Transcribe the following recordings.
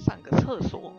上个厕所。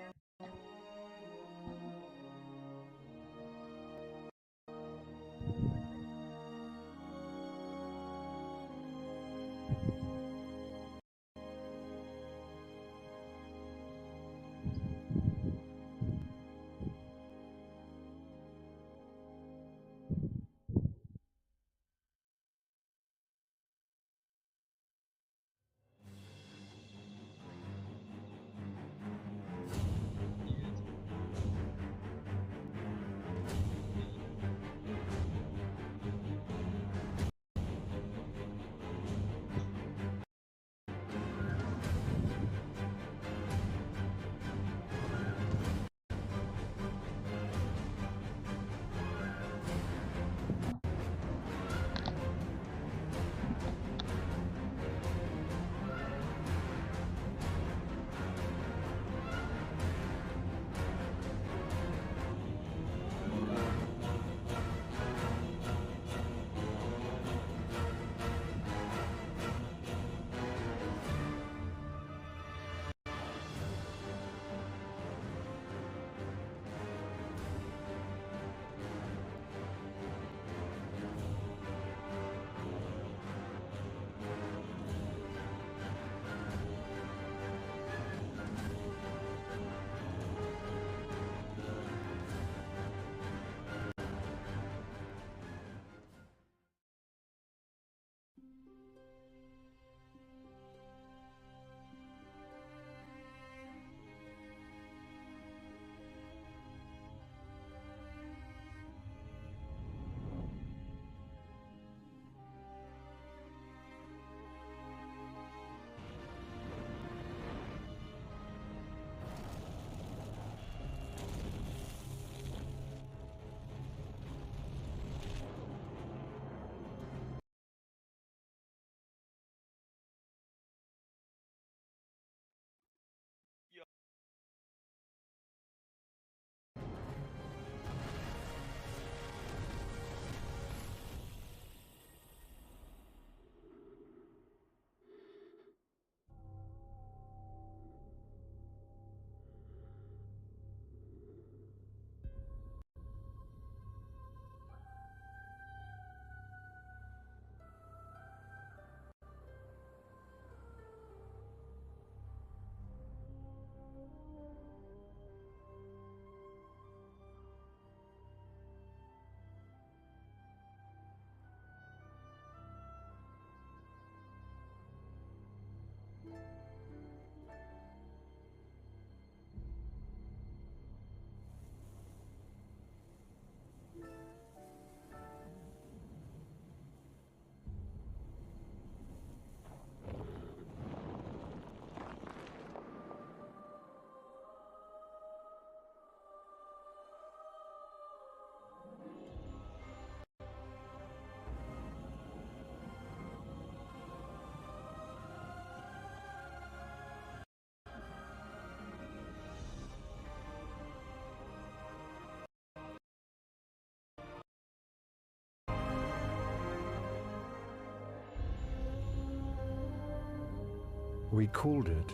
We called it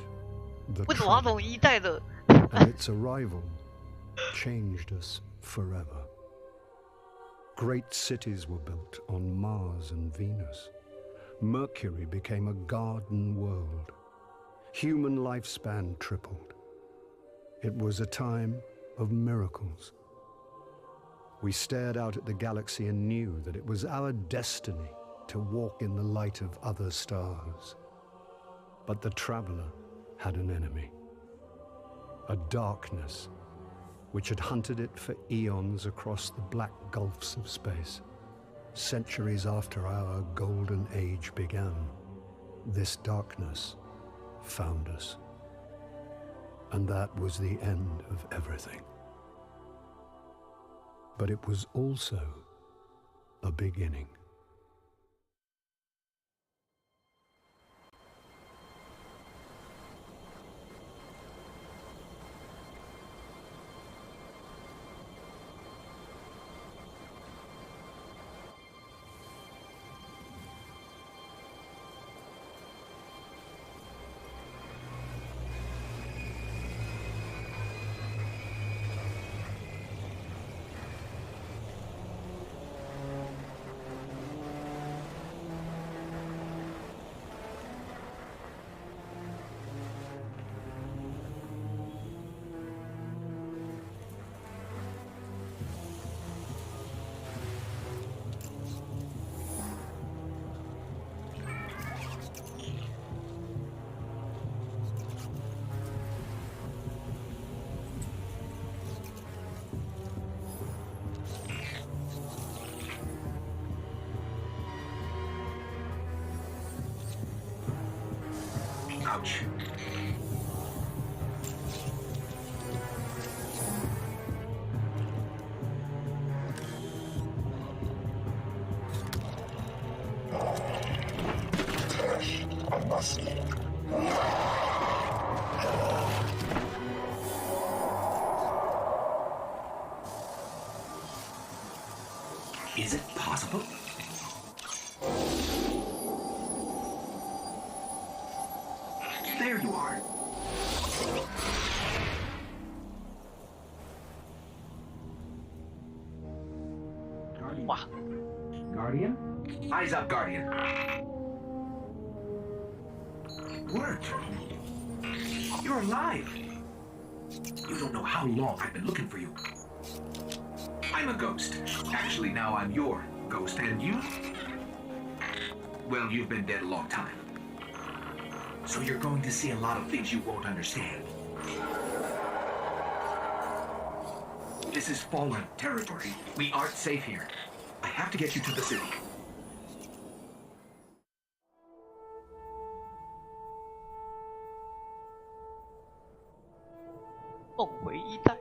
the 为什么要从一代的？ and its arrival changed us forever. Great cities were built on Mars and Venus. Mercury became a garden world. Human lifespan tripled. It was a time of miracles. We stared out at the galaxy and knew that it was our destiny to walk in the light of other stars. But the traveler had an enemy, a darkness which had hunted it for eons across the black gulfs of space. Centuries after our golden age began, this darkness found us. And that was the end of everything. But it was also a beginning. Ouch. I must. Is it possible? There you are. Wow. Guardian? Eyes up, Guardian. Worked. You're alive. You don't know how long I've been looking for you. I'm a ghost. Actually, now I'm your ghost, and you? Well, you've been dead a long time. So you're going to see a lot of things you won't understand. This is fallen territory. We aren't safe here. I have to get you to the city. 梦回一代。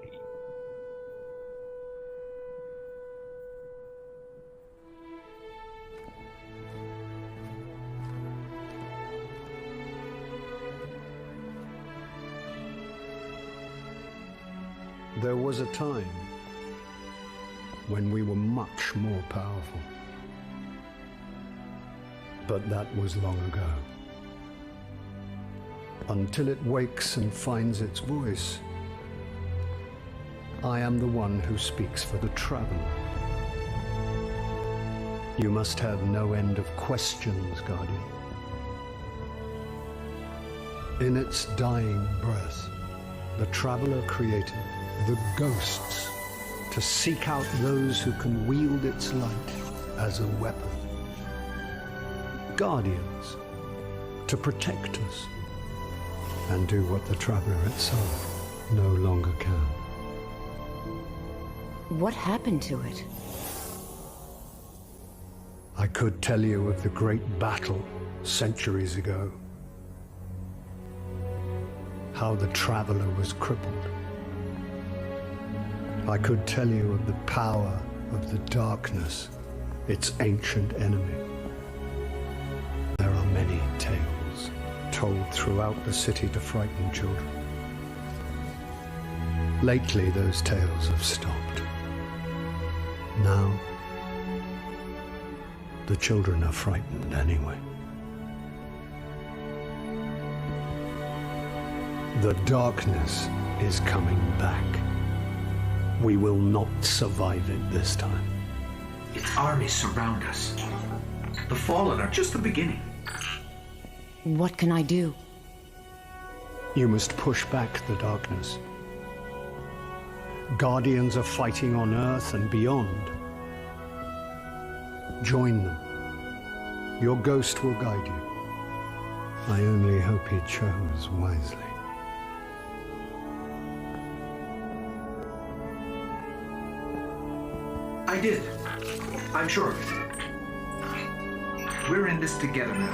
There was a time when we were much more powerful. But that was long ago. Until it wakes and finds its voice, I am the one who speaks for the traveler. You must have no end of questions, Guardian. In its dying breath, the traveler created the ghosts to seek out those who can wield its light as a weapon. Guardians to protect us and do what the traveler itself no longer can. What happened to it? I could tell you of the great battle centuries ago. How the traveler was crippled. I could tell you of the power of the darkness, its ancient enemy. There are many tales told throughout the city to frighten children. Lately, those tales have stopped. Now, the children are frightened anyway. The darkness is coming back. We will not survive it this time. Its armies surround us. The Fallen are just the beginning. What can I do? You must push back the darkness. Guardians are fighting on Earth and beyond. Join them. Your ghost will guide you. I only hope he chose wisely. I did. I'm sure of it. We're in this together now.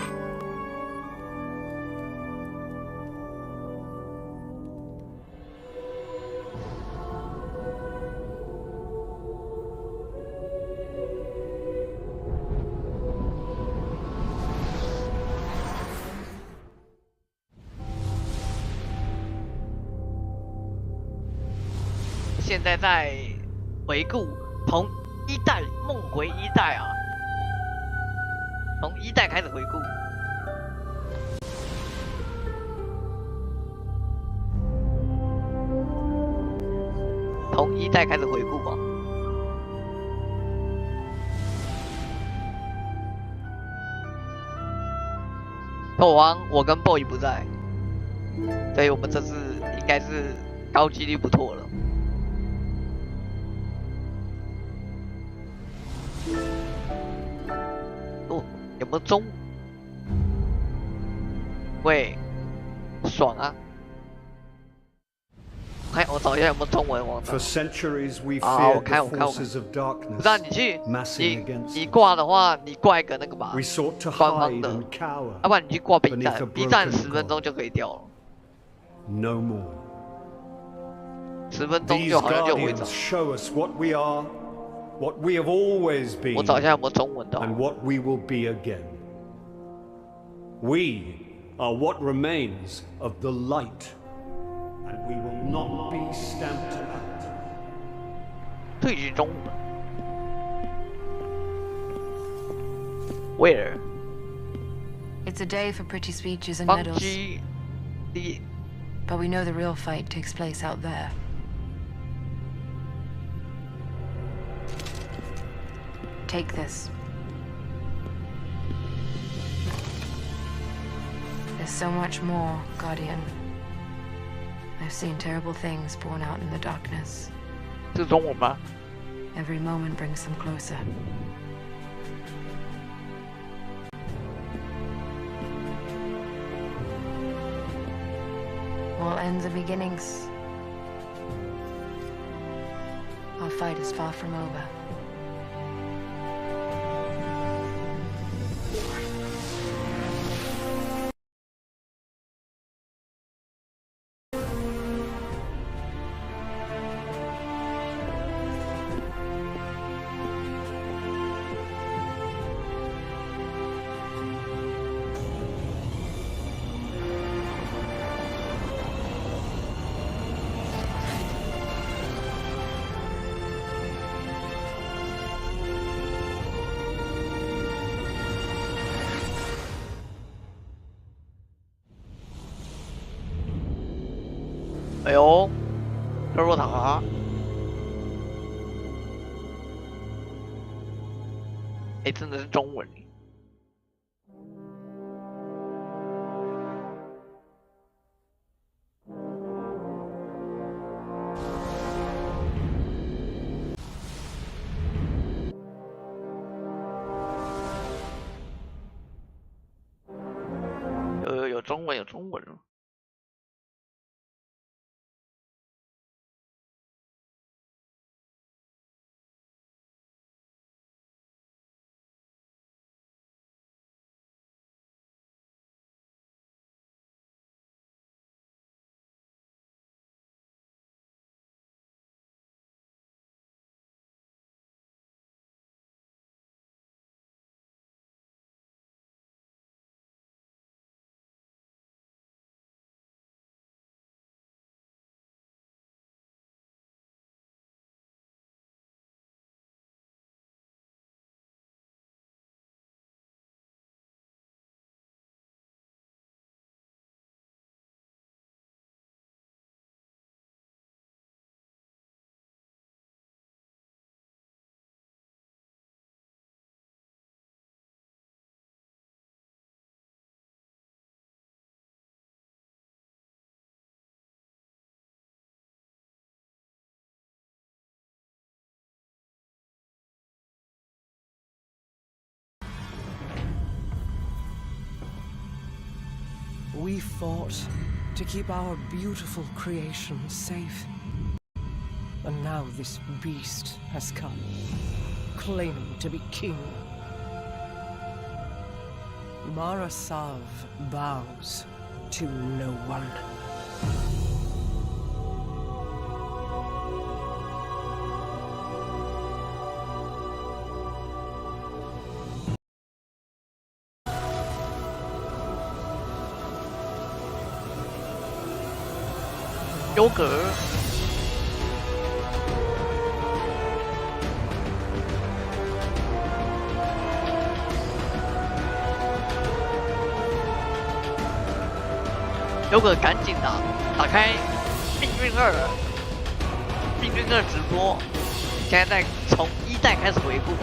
现在在回顾从一代梦回一代啊，从一代开始回顾。从一代开始回顾嘛。斗王，我跟 boy 不在，所以我们这次应该是高几率不错了。哦，有没有中？喂，爽啊！看我找一下有没有中文网站 For。centuries we 啊，我 feared 看 the 我看 forces of 不知道 darkness 你去 massing against 你 us. 挂的话，你挂一个那个吧， We sought to 官方 hide 的， and cower 要不然你去挂 B beneath a 站，B 站 broken 10分钟 god. 就可以掉了， No more. 10分钟 These 就好像就会 guardians 涨。 show us what we are, what we have always 我 been, 找一下有没有中文的哦。 and what we will be again. We are what remains of the light, and we will not be stamped out. 这是中文。Where？ It's a day for pretty speeches and 方 medals, 基第 but we know the real fight takes place out there. Take this. There's so much more, Guardian. I've seen terrible things born out in the darkness. 这是中文吗？ Every moment brings them closer. All ends are beginnings. Our fight is far from over.哎呦，热若塔，哎，真的是中文。有中文，有中文了。We fought to keep our beautiful creation safe. And now this beast has come, claiming to be king. Marasav bows to no one. Joker。Joker 赶紧的，打开命运2，命运2直播，现在在从1代开始回顾。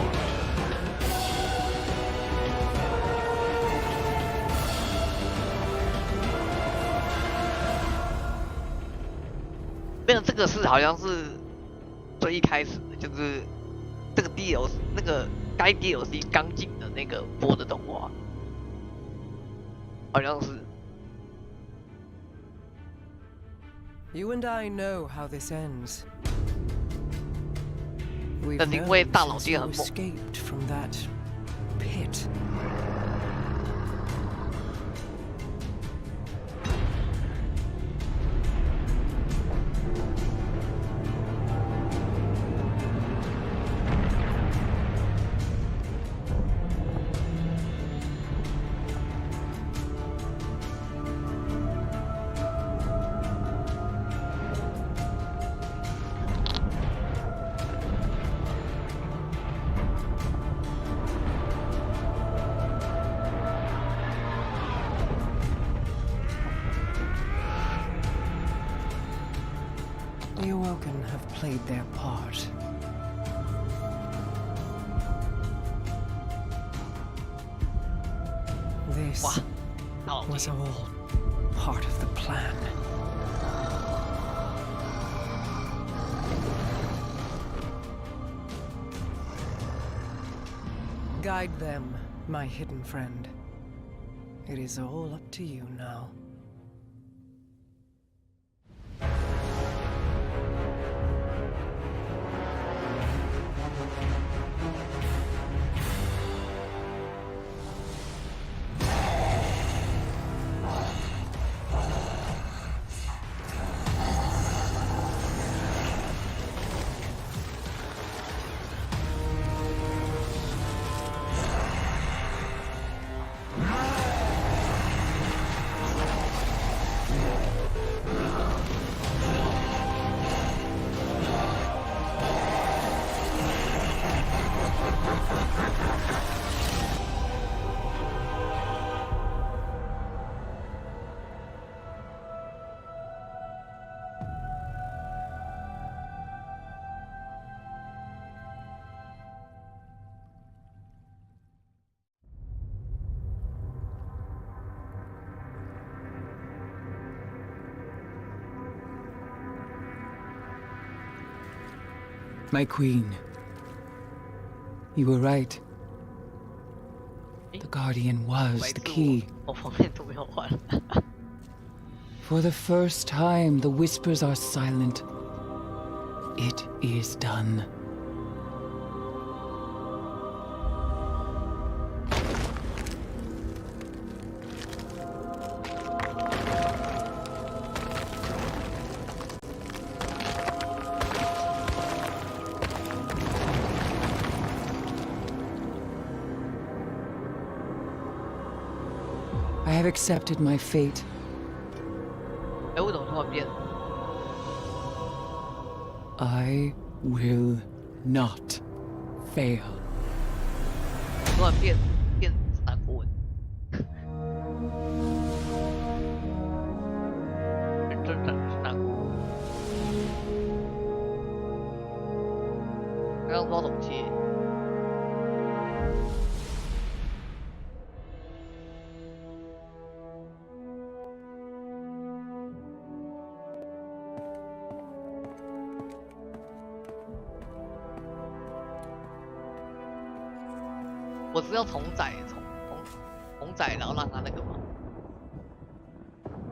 没有，这个是好像是最一开始的，就是这个 DLC 那个该 DLC 刚进的那个播的动画，好像是。You and I know how this ends. We've 但是因为 known 大佬 since 爹 you 很猛， escaped from that pit. The Awoken have played their part. This 哇，大佬 was 爹 all part of the plan. Guide them, my hidden friend. It is all up to you now. My queen, you were right. The Guardian was 白 the 痴 key. 我方面都没有玩。 For the first time, the whispers are silent. It is done. I have accepted my fate. 哎，为什么突然变？ I will not fail. 突然变三国文？真三国。刚刚不知道怎么接。 我是要重载，重载，然后让他那个吗？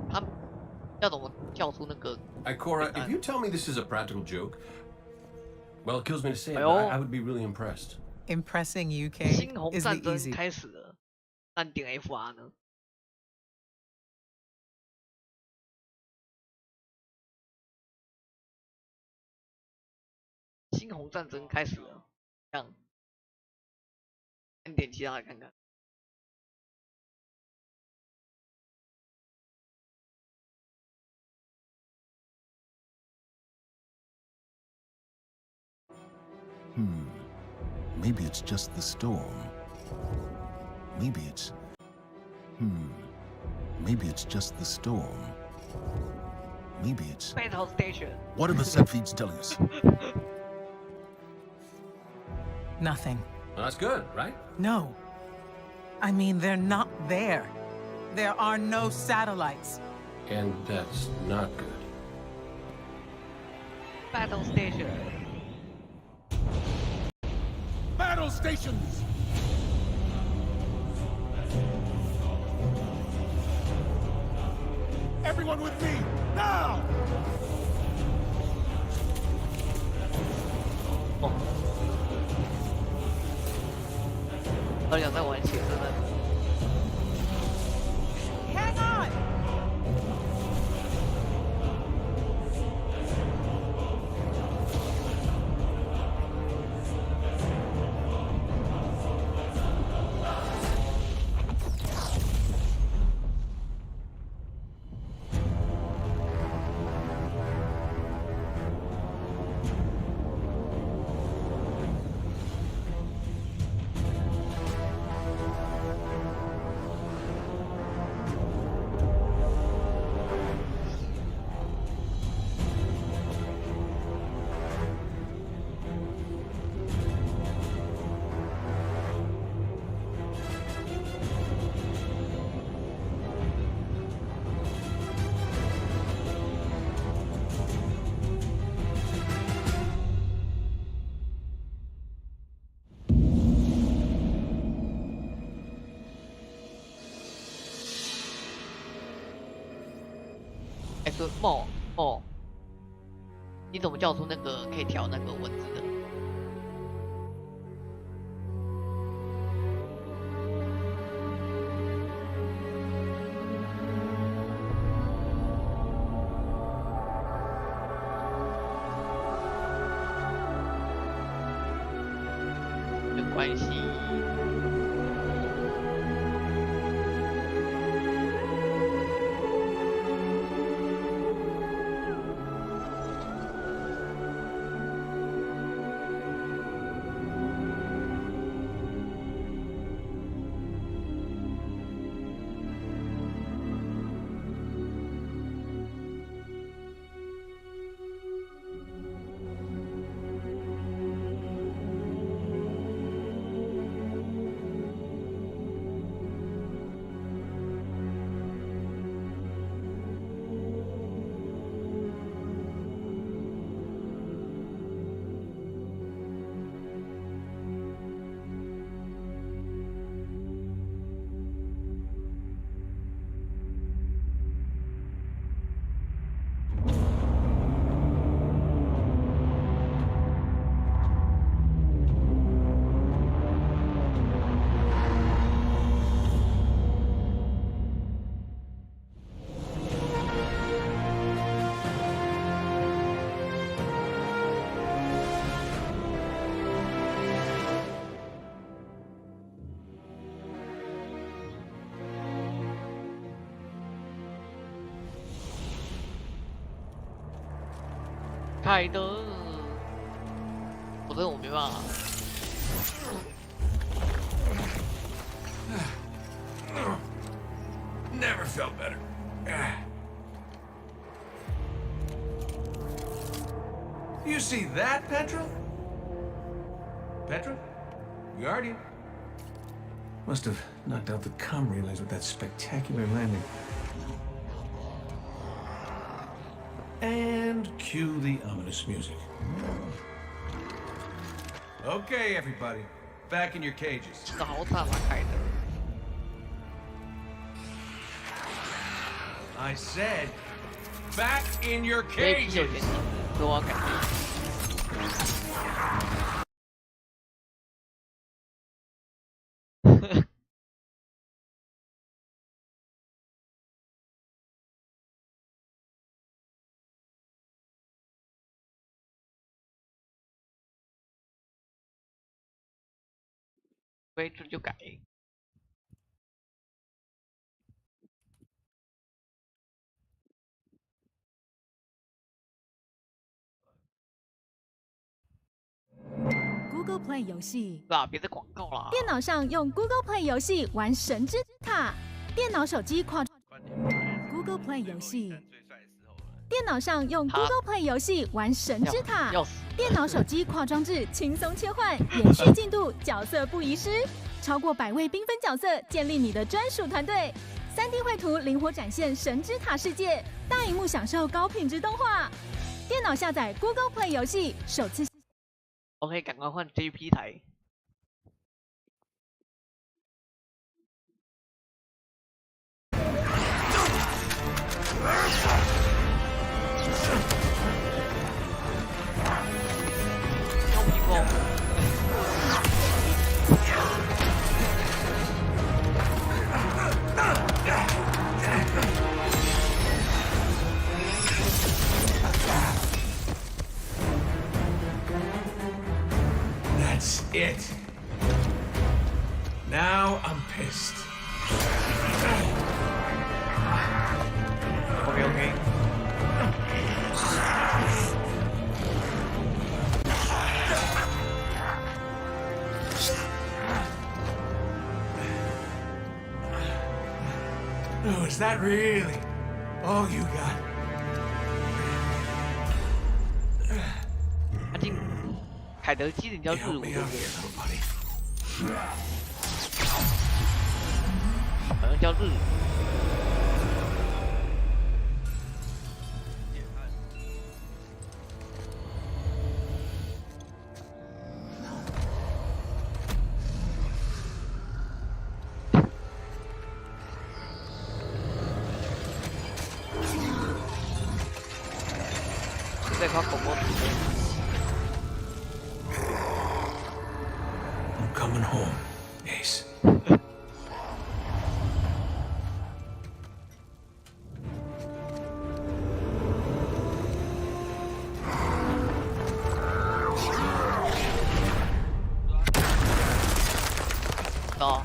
他要怎么跳出那个？ Ikora, if you tell me this is a practical joke, well, it kills me to say it, 哎 but 呦 I would be really impressed. Impressing UK 猩红 is 战 the 争 easy. 开始了，但点 FR 呢？猩红战争开始了，这样，按点其他的看看。 Maybe it's just the storm. Maybe it's... Maybe it's just the storm. Maybe it's... Battle Station。 What are the set feeds telling us? Nothing. Well, that's good, right? No. I mean, they're not there. There are no satellites. And that's not good. Battle Station。 Battle stations! Everyone with me, now! 好想再玩写真的。Hang on! 哦，你怎么叫出那个可以调那个文字的？没关系。开的，我没办法。Never felt better. You see that, Petra? Petra? Guardian? Must have knocked out the comm relays with that spectacular landing. And cue the ominous music. Okay, everybody. Back in your cages. 这好惨啊，开的。I said, back in your 这一批有 cages. 点自我感觉。规矩就改。Google Play 游戏，是吧？别再广告啦。电脑上用 Google Play 游戏玩神之塔，电脑手机跨。Google Play 游戏，电脑上用 Google Play 游戏玩神之塔，电脑手机跨装置轻松切换，延续进度，角色不遗失，超过100位缤纷角色，建立你的专属团队。3D 绘图灵活展现神之塔世界，大荧幕享受高品质动画。电脑下载 Google Play 游戏，首次。OK， 赶快换 JP 台。超皮光。it. Now I'm pissed. Okay. Oh, is that really all you got? 他进凯德基人叫日 Help 舞， me 对 out 不对 here, little buddy. 好像叫日舞。在靠狗狗体内。 I'm coming home, Ace. Oh.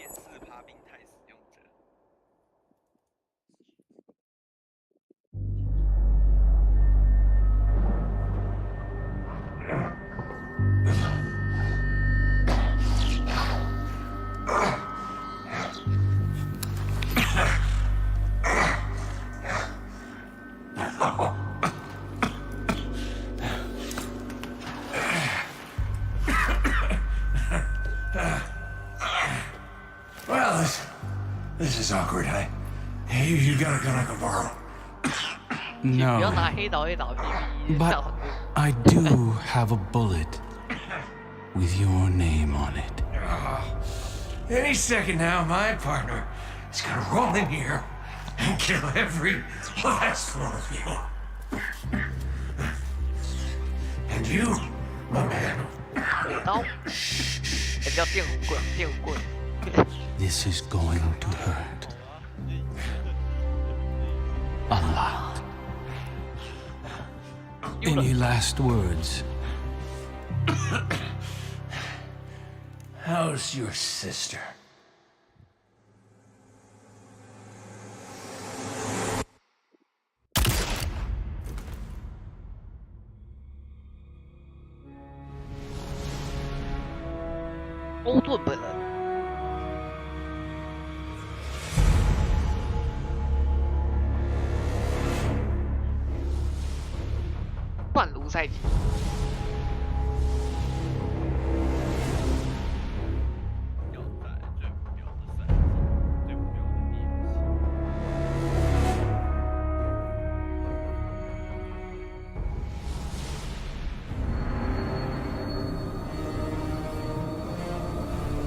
0.4%病态使用者。Well, this is awkward. You got a gun I can borrow? No. But I do have a bullet with your name on it. Any second now, my partner is gonna roll in here and kill every last one of you. And you, my man. This is going to hurt. A lot. Any last words? How's your sister?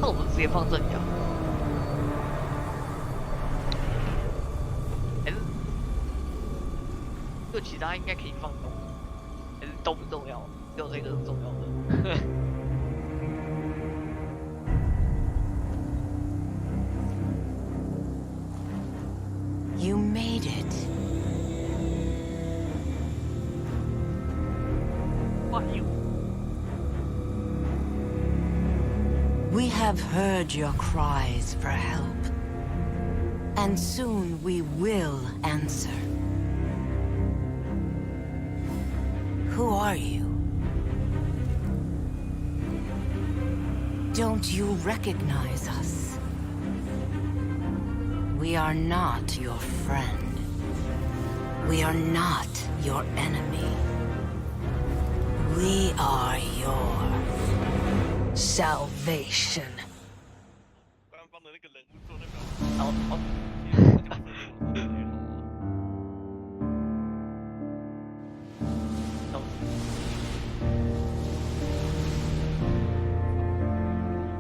那我们直接放这里啊。还是，就其他应该可以放东西，还是都不重要，只有这个是重要的。You made it. What you? We have heard your cries for help. And soon we will answer. Who are you? Don't you recognize us? We are not your friend. We are not your enemy. We are your salvation. 官方的那个人物做那个。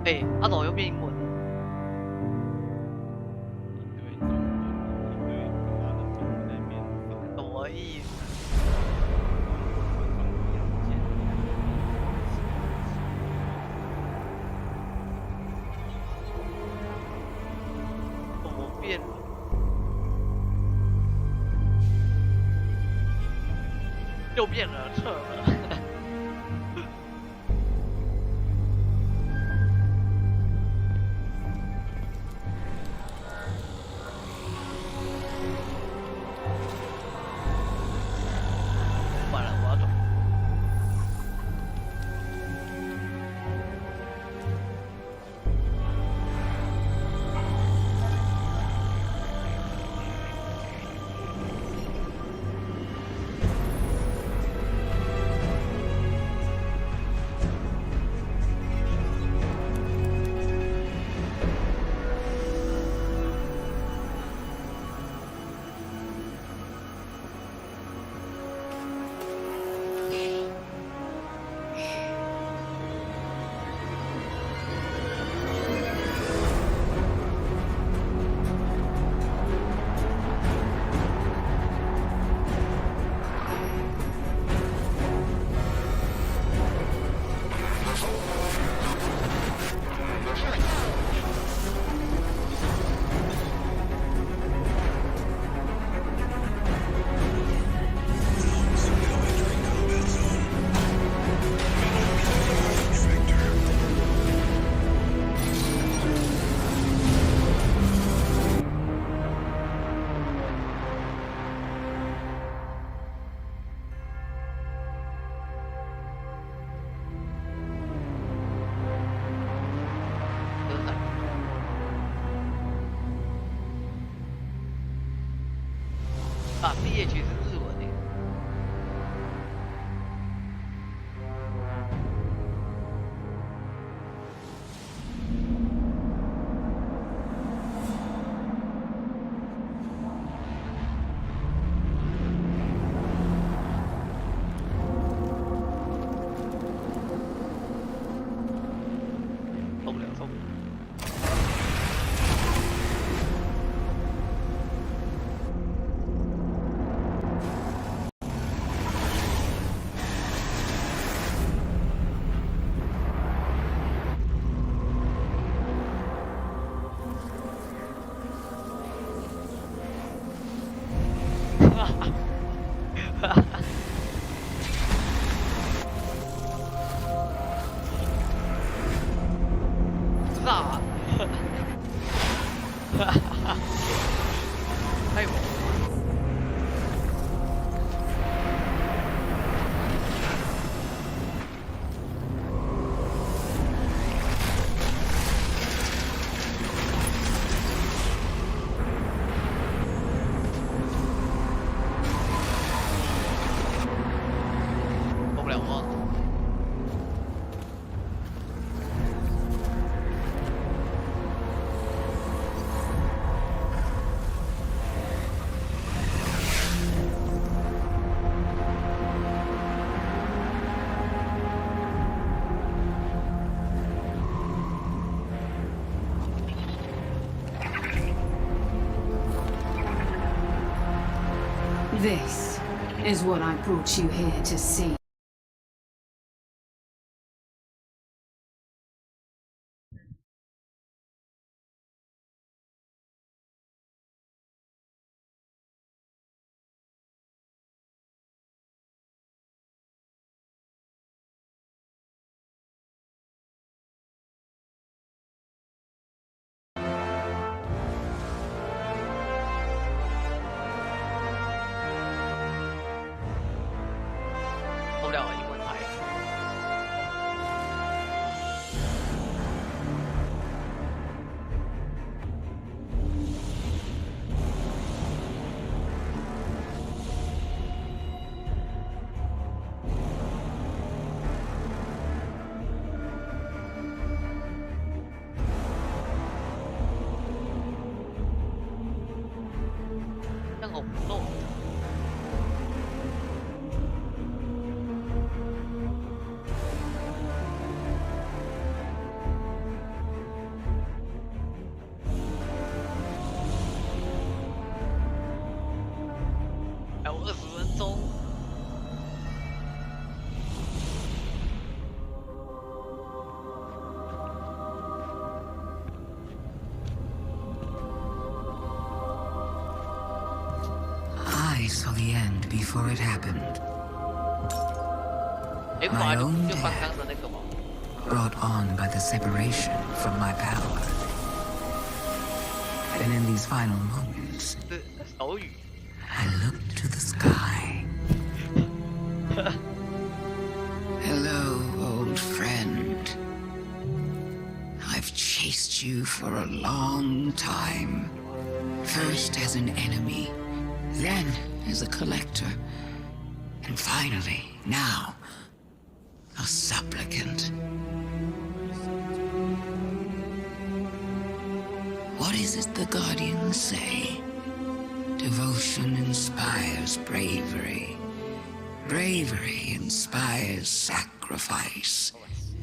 哎，阿总又变英文。什么意思？怎么变了？又变了，撤了。啊，毕业曲是日文诶。受不了，受不了。太猛了！受不了吗？This is what I brought you here to see.还有20分钟。I saw the end before it happened. My own death, brought on by the separation from my power. And in these final moments, I looked to the sky. Hello, old friend. I've chased you for a long time. First as an enemy, then as a collector, and finally, now, a supplicant. What is it the Guardians say? Devotion inspires bravery. Bravery inspires sacrifice.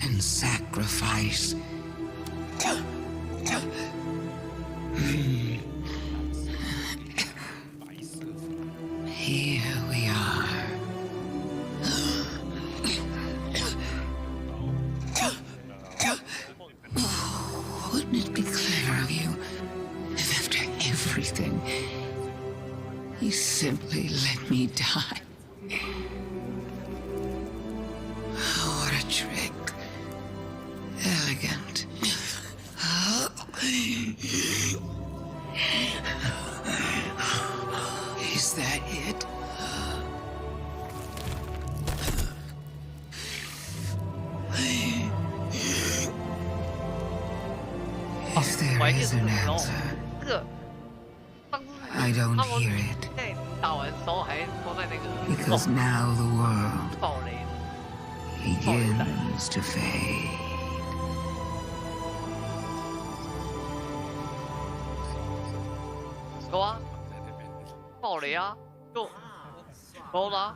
And sacrifice... Here we are. Wouldn't it be clever of you if after everything, you simply let me die? What a trick. Elegant. Is that it? If there is an answer, I don't hear it. 打完手还拖在那个。Because now the world 爆雷 begins to fade. 有啊，爆雷啊，就够了。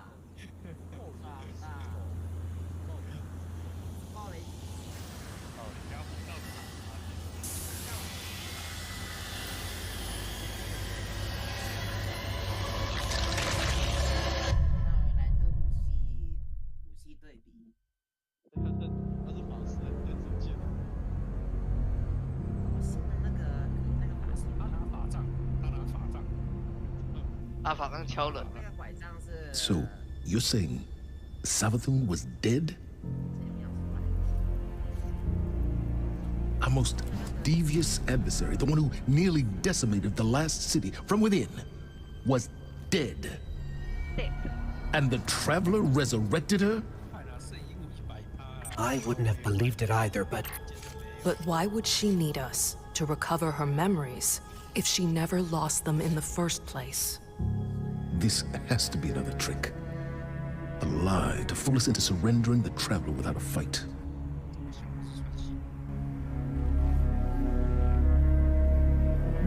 So, you're saying Savathun was dead? Our most devious adversary, the one who nearly decimated the last city from within, was dead. And the Traveler resurrected her? I wouldn't have believed it either, but... But why would she need us to recover her memories if she never lost them in the first place? This has to be another trick. A lie to fool us into surrendering the Traveler without a fight.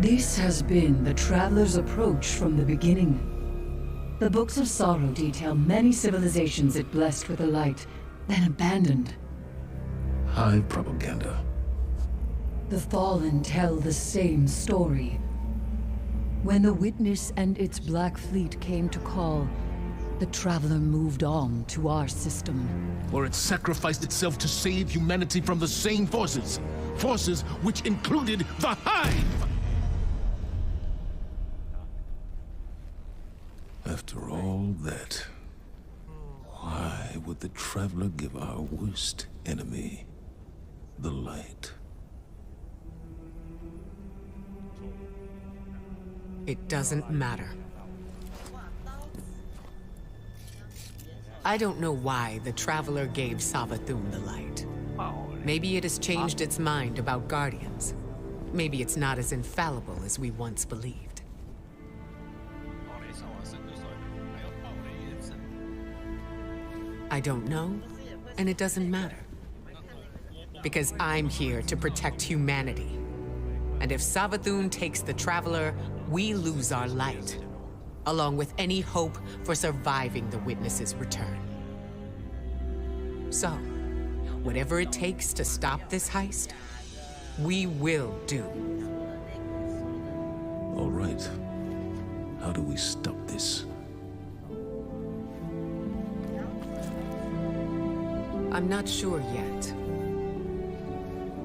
This has been the Traveler's approach from the beginning. The Books of Sorrow detail many civilizations it blessed with the light, then abandoned. High propaganda. The Fallen tell the same story. When the Witness and its Black Fleet came to call, the Traveler moved on to our system. Or it sacrificed itself to save humanity from the same forces. Forces which included the Hive! After all that, why would the Traveler give our worst enemy the light? It doesn't matter. I don't know why the Traveler gave Savathun the light. Maybe it has changed its mind about Guardians. Maybe it's not as infallible as we once believed. I don't know, and it doesn't matter. Because I'm here to protect humanity. And if Savathun takes the Traveler, we lose our light, along with any hope for surviving the Witness's return. So, whatever it takes to stop this heist, we will do. All right. How do we stop this? I'm not sure yet,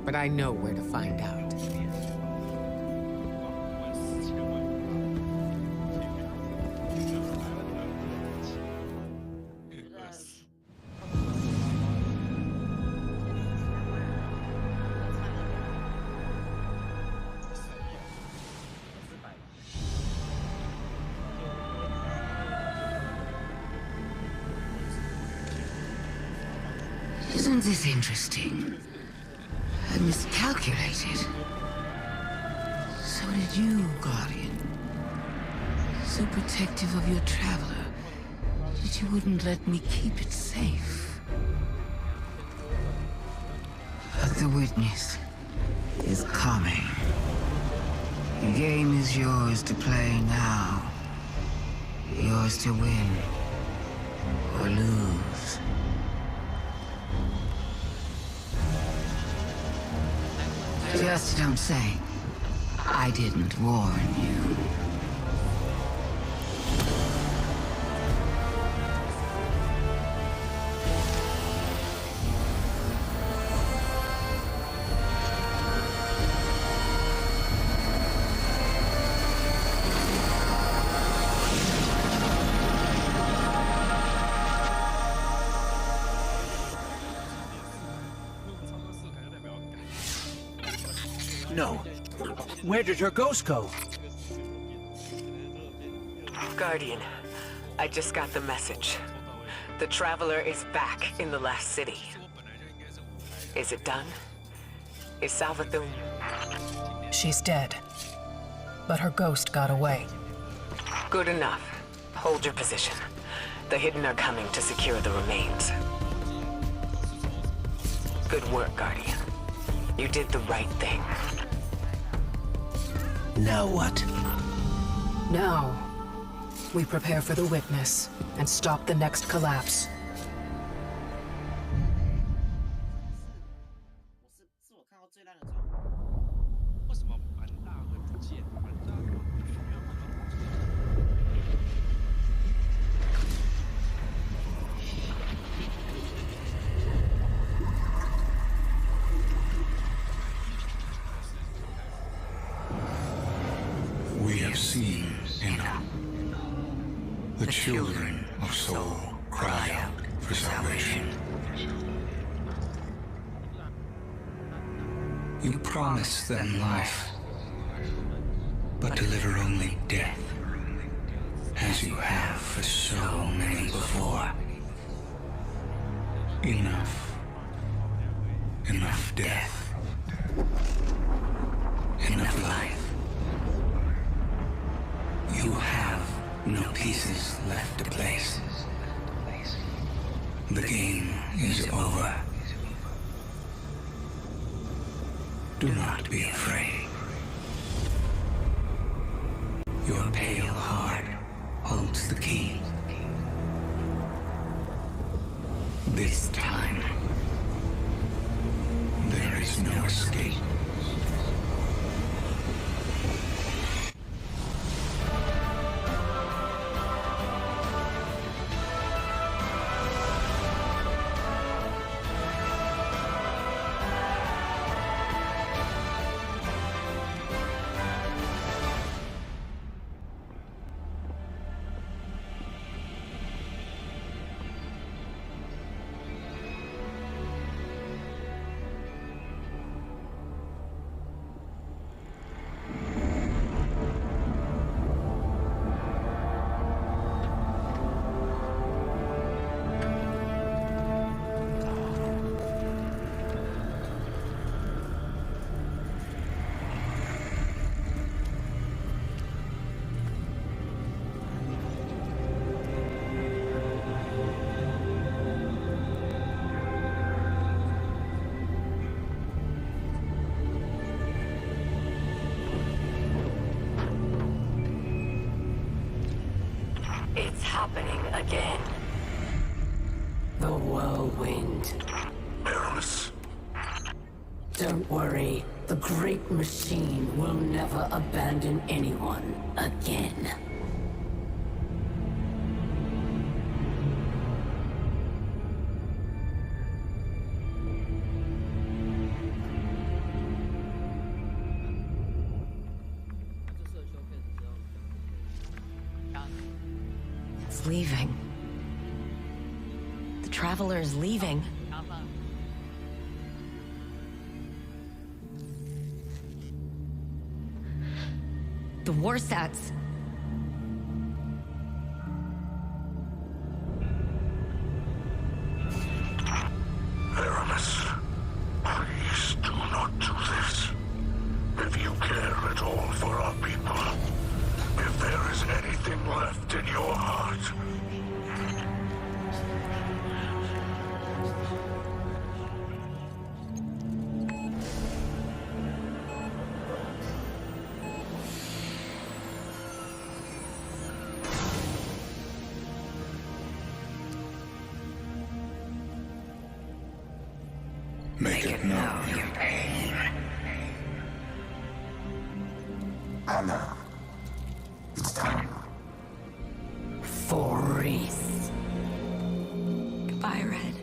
but I know where to find out. Isn't this interesting? I miscalculated. So did you, Guardian. So protective of your Traveler that you wouldn't let me keep it safe. But the Witness is coming. The game is yours to play now. Yours to win or lose. Just don't say I didn't warn you. No. Where did her ghost go? Guardian, I just got the message. The Traveler is back in the last city. Is it done? Is Savathun... She's dead, but her ghost got away. Good enough. Hold your position. The Hidden are coming to secure the remains. Good work, Guardian. You did the right thing. Now what? Now, we prepare for the witness and stop the next collapse. We have seen enough. The children of Soul cry out for salvation. You promise them life, but deliver only death, as you have for so many before. Enough. Enough death. Enough life. You have no pieces left to place. The game is over. Do not be afraid. Your pale heart holds the key. This time, there is no escape. It's happening again. The whirlwind. Perilous. Don't worry. The great machine will never abandon anyone again. It's leaving. The Traveler is leaving. The Warsats. Perilous. Please do not do this. If you care at all for our people, if there is anything left in your heart, make it known your pain. Anna, it's time. For Reese. Goodbye, Red.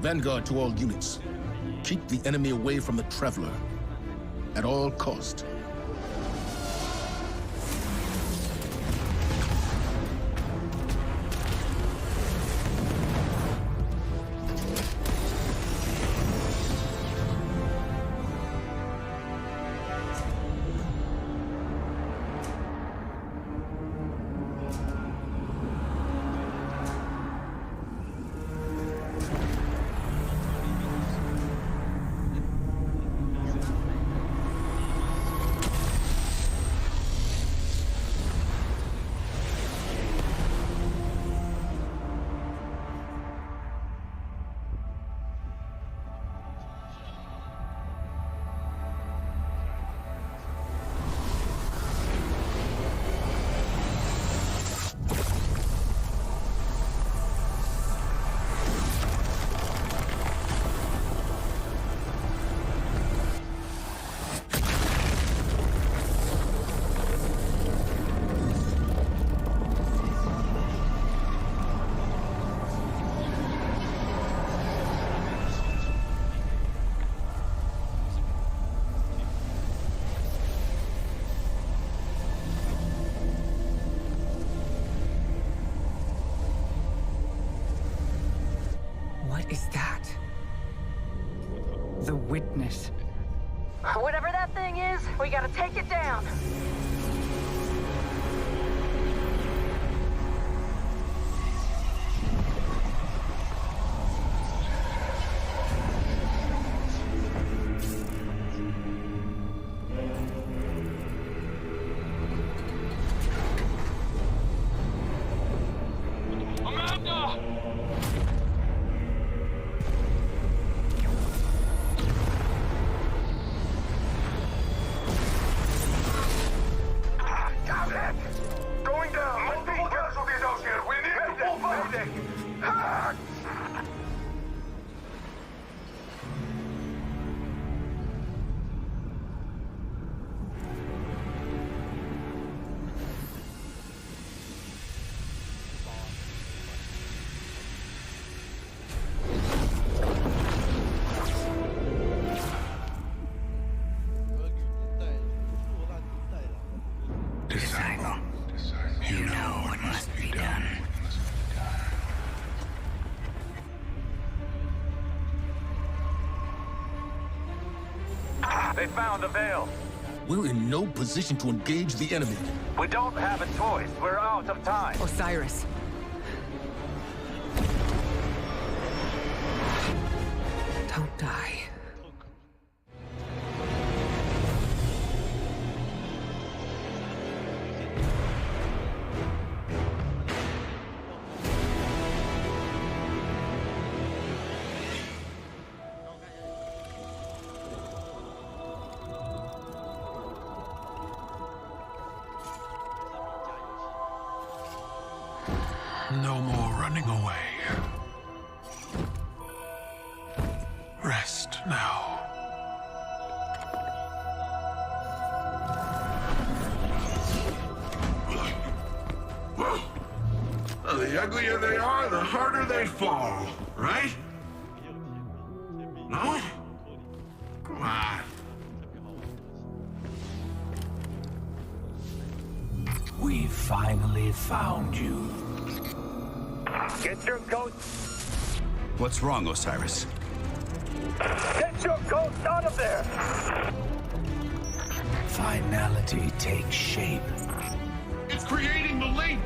Vanguard to all units. Keep the enemy away from the Traveler. At all cost. What is that? The Witness. Whatever that thing is, we gotta take it down. They found a veil. We're in no position to engage the enemy. We don't have a choice. We're out of time. Osiris. Don't die. No more running away. Rest now. The uglier they are, the harder they fall, right? No? Come on. We finally found you. Get your ghost. What's wrong, Osiris? Get your ghost out of there. Finality takes shape. It's creating the link!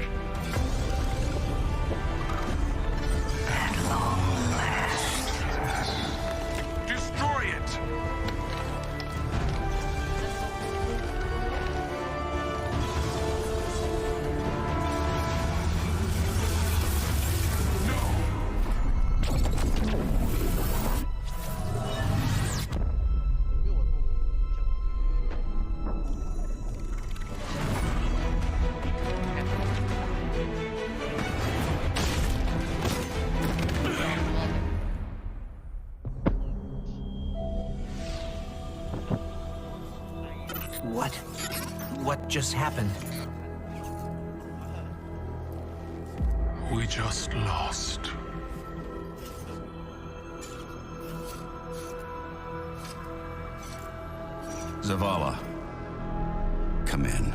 At long last. Destroy it! What just happened? We just lost. Zavala, come in.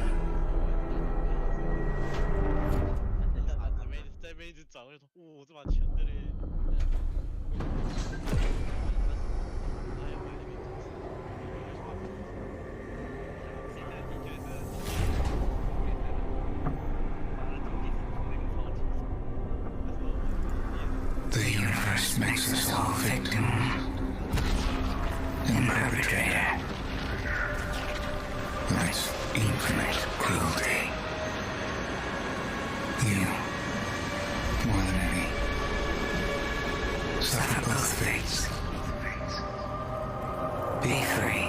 The universe makes us all victim and perpetrator. That's infinite cruelty. You, more than any, suffer both fates. Be free.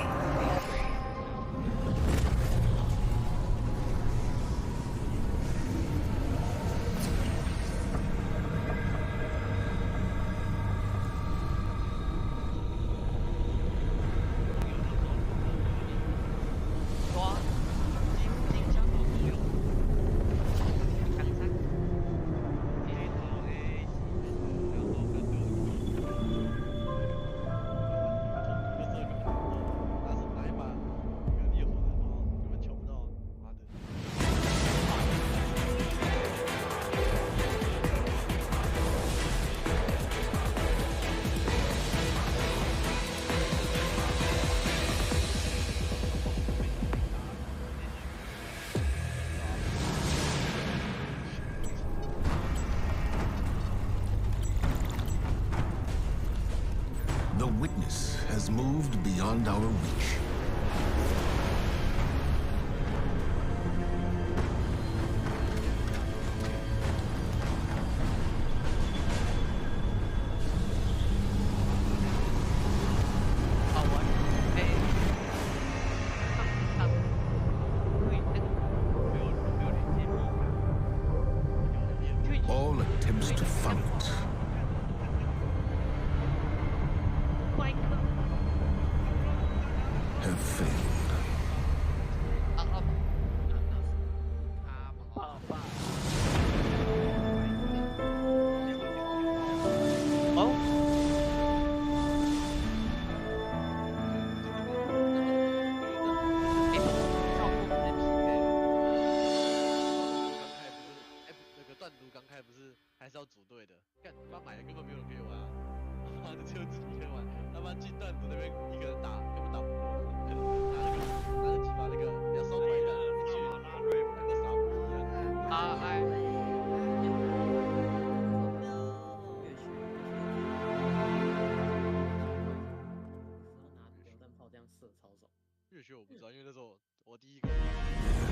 The witness has moved beyond our reach. All attempts to find it have failed.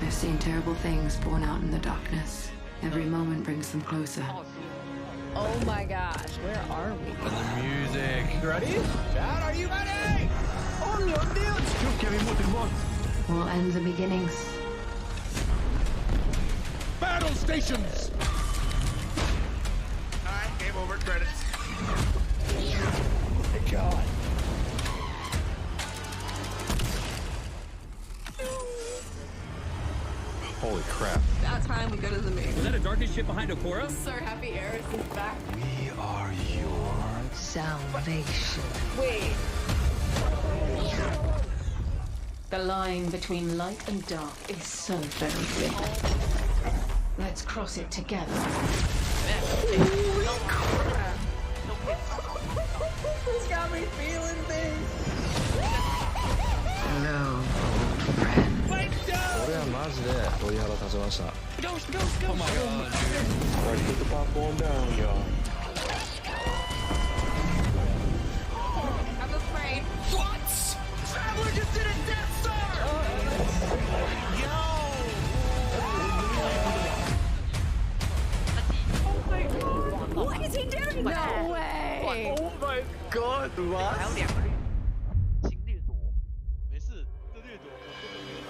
I've seen terrible things born out in the darkness. Every moment brings them closer. Oh my gosh, where are we? And the music. You ready? Chad, are you ready? On your deals! All ends are beginnings. Battle stations! Alright, game over, credits. My God. Holy crap. About time we go to the moon. Was that a darkest ship behind Okora? Sir Happy Eris is back. We are your Salvation. Wait. The line between light and dark is so very thin. Let's cross it together. Holy crap. This got me feeling things. Hello, old friend. 俺はマジで鳥肌立ちました。Oh my God. Alright, put the popcorn down, y'all. I'm afraid. What? Traveler just did a Death Star! Yo! Oh my God. What is he doing? No way. Oh my God, what? 还有2个掠新掠夺，没事，这掠夺我根本没有打。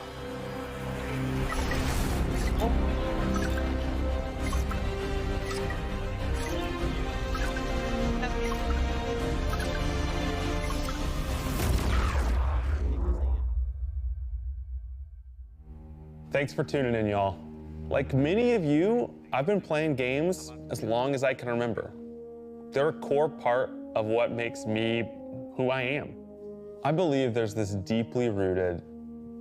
Thanks for tuning in, y'all. Like many of you, I've been playing games as long as I can remember. They're a core part of what makes me who I am. I believe there's this deeply rooted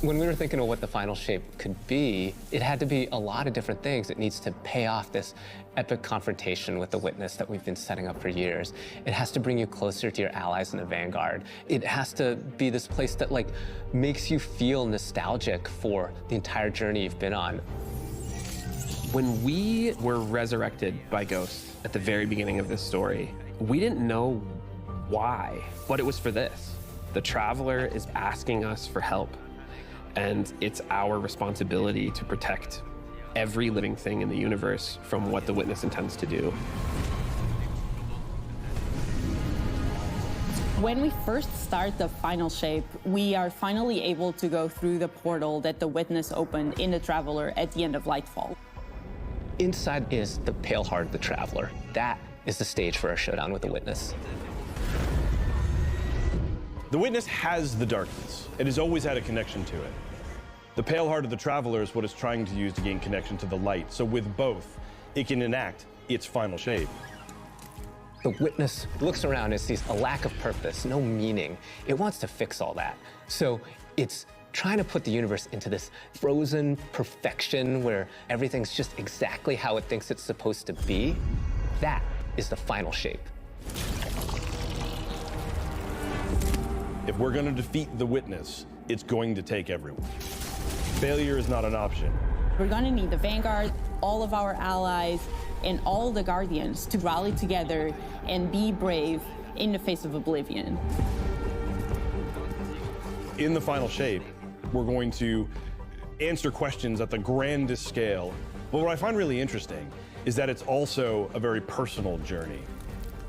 When we were thinking of what the final shape could be, it had to be a lot of different things. It needs to pay off this epic confrontation with the Witness that we've been setting up for years. It has to bring you closer to your allies in the Vanguard. It has to be this place that like makes you feel nostalgic for the entire journey you've been on. When we were resurrected by ghosts at the very beginning of this story, we didn't know why, but it was for this. The Traveler is asking us for help, and it's our responsibility to protect every living thing in the universe from what the Witness intends to do. When we first start the final shape, we are finally able to go through the portal that the Witness opened in the Traveler at the end of Lightfall. Inside is the pale heart of the Traveler. That is the stage for our showdown with the Witness. The Witness has the darkness. It has always had a connection to it. The pale heart of the Traveler is what it's trying to use to gain connection to the light. So with both, it can enact its final shape. The Witness looks around and sees a lack of purpose, no meaning. It wants to fix all that. So it's trying to put the universe into this frozen perfection where everything's just exactly how it thinks it's supposed to be. That is the final shape. If we're going to defeat the Witness, it's going to take everyone. Failure is not an option. We're gonna need the Vanguard, all of our allies, and all the Guardians to rally together and be brave in the face of Oblivion. In the final shape, we're going to answer questions at the grandest scale. But what I find really interesting is that it's also a very personal journey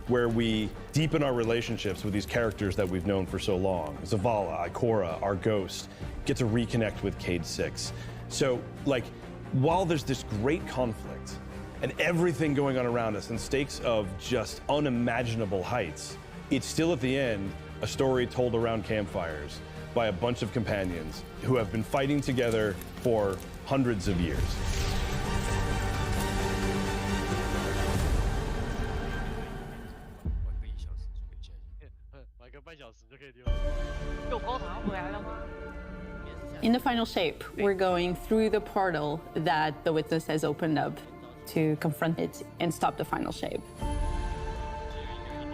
where we deepen our relationships with these characters that we've known for so long. Zavala, Ikora, our ghost, get to reconnect with Cade 6. So, like, while there's this great conflict and everything going on around us and stakes of just unimaginable heights, it's still at the end a story told around campfires by a bunch of companions who have been fighting together for hundreds of years. In the final shape, we're going through the portal that the Witness has opened up to confront it and stop the final shape.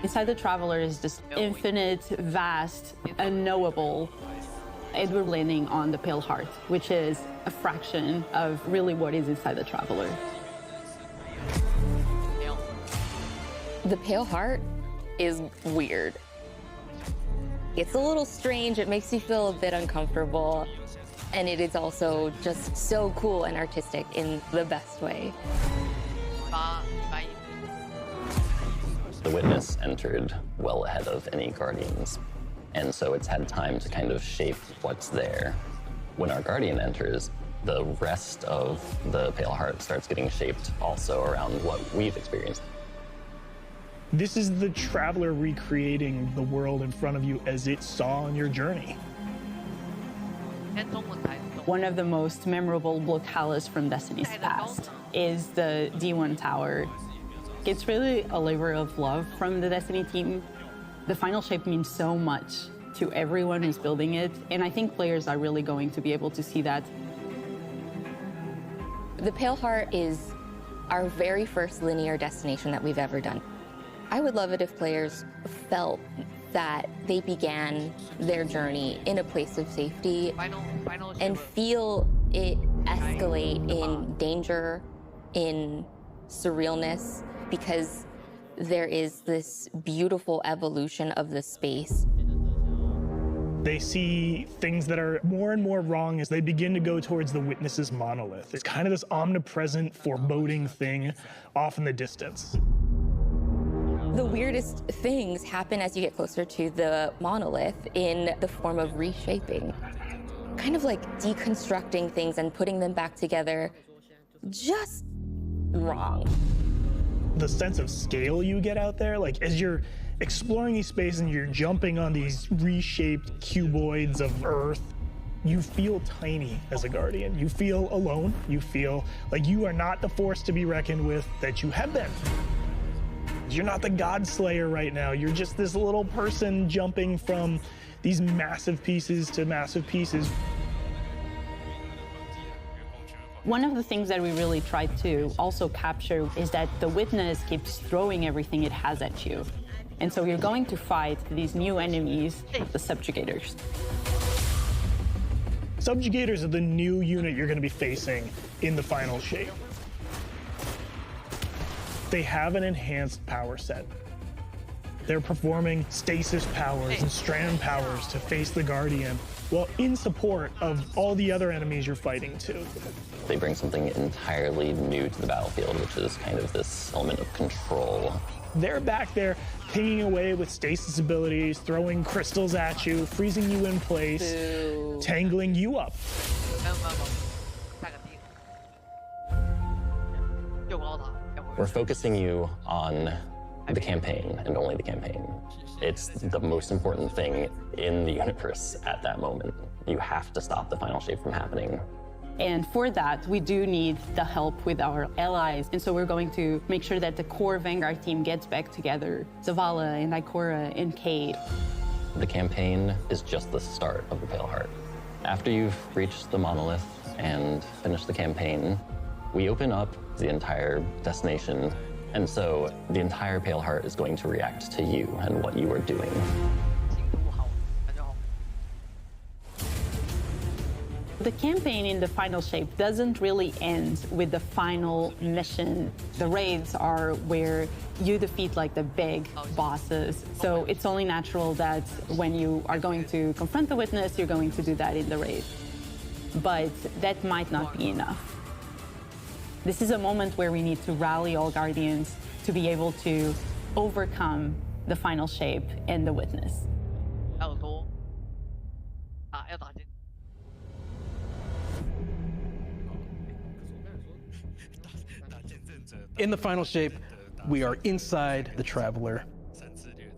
Inside the Traveler is this infinite, vast, unknowable, and we're landing on the Pale Heart, which is a fraction of really what is inside the Traveler. The Pale Heart is weird. It's a little strange, it makes you feel a bit uncomfortable, and it is also just so cool and artistic in the best way. The Witness entered well ahead of any Guardians, and so it's had time to kind of shape what's there. When our Guardian enters, the rest of the Pale Heart starts getting shaped also around what we've experienced. This is the Traveler recreating the world in front of you as it saw on your journey. One of the most memorable locales from Destiny's past is the D1 Tower. It's really a labor of love from the Destiny team. The final shape means so much to everyone who's building it, and I think players are really going to be able to see that. The Pale Heart is our very first linear destination that we've ever done. I would love it if players felt that they began their journey in a place of safety and feel it escalate in danger, in surrealness, because there is this beautiful evolution of the space. They see things that are more and more wrong as they begin to go towards the Witness's monolith. It's kind of this omnipresent, foreboding thing off in the distance. The weirdest things happen as you get closer to the monolith in the form of reshaping. Kind of like deconstructing things and putting them back together just wrong. The sense of scale you get out there, like as you're exploring these spaces and you're jumping on these reshaped cuboids of Earth, you feel tiny as a Guardian. You feel alone. You feel like you are not the force to be reckoned with that you have been. You're not the God Slayer right now. You're just this little person jumping from these massive pieces to massive pieces. One of the things that we really tried to also capture is that the witness keeps throwing everything it has at you. And so you're going to fight these new enemies, the subjugators. Subjugators are the new unit you're going to be facing in the final shape. They have an enhanced power set. They're performing stasis powers and strand powers to face the Guardian, while in support of all the other enemies you're fighting too. They bring something entirely new to the battlefield, which is kind of this element of control. They're back there pinging away with stasis abilities, throwing crystals at you, freezing you in place, tangling you up. We're focusing you on the campaign and only the campaign. It's the most important thing in the universe at that moment. You have to stop the final shape from happening. And for that, we do need the help with our allies. And so we're going to make sure that the core Vanguard team gets back together. Zavala and Ikora and Cade. The campaign is just the start of the Pale Heart. After you've reached the monolith and finished the campaign, we open up the entire destination. And so the entire Pale Heart is going to react to you and what you are doing. The campaign in the final shape doesn't really end with the final mission. The raids are where you defeat like the big bosses. So it's only natural that when you are going to confront the witness, you're going to do that in the raid. But that might not be enough. This is a moment where we need to rally all Guardians to be able to overcome the final shape and the witness. In the final shape, we are inside the Traveler,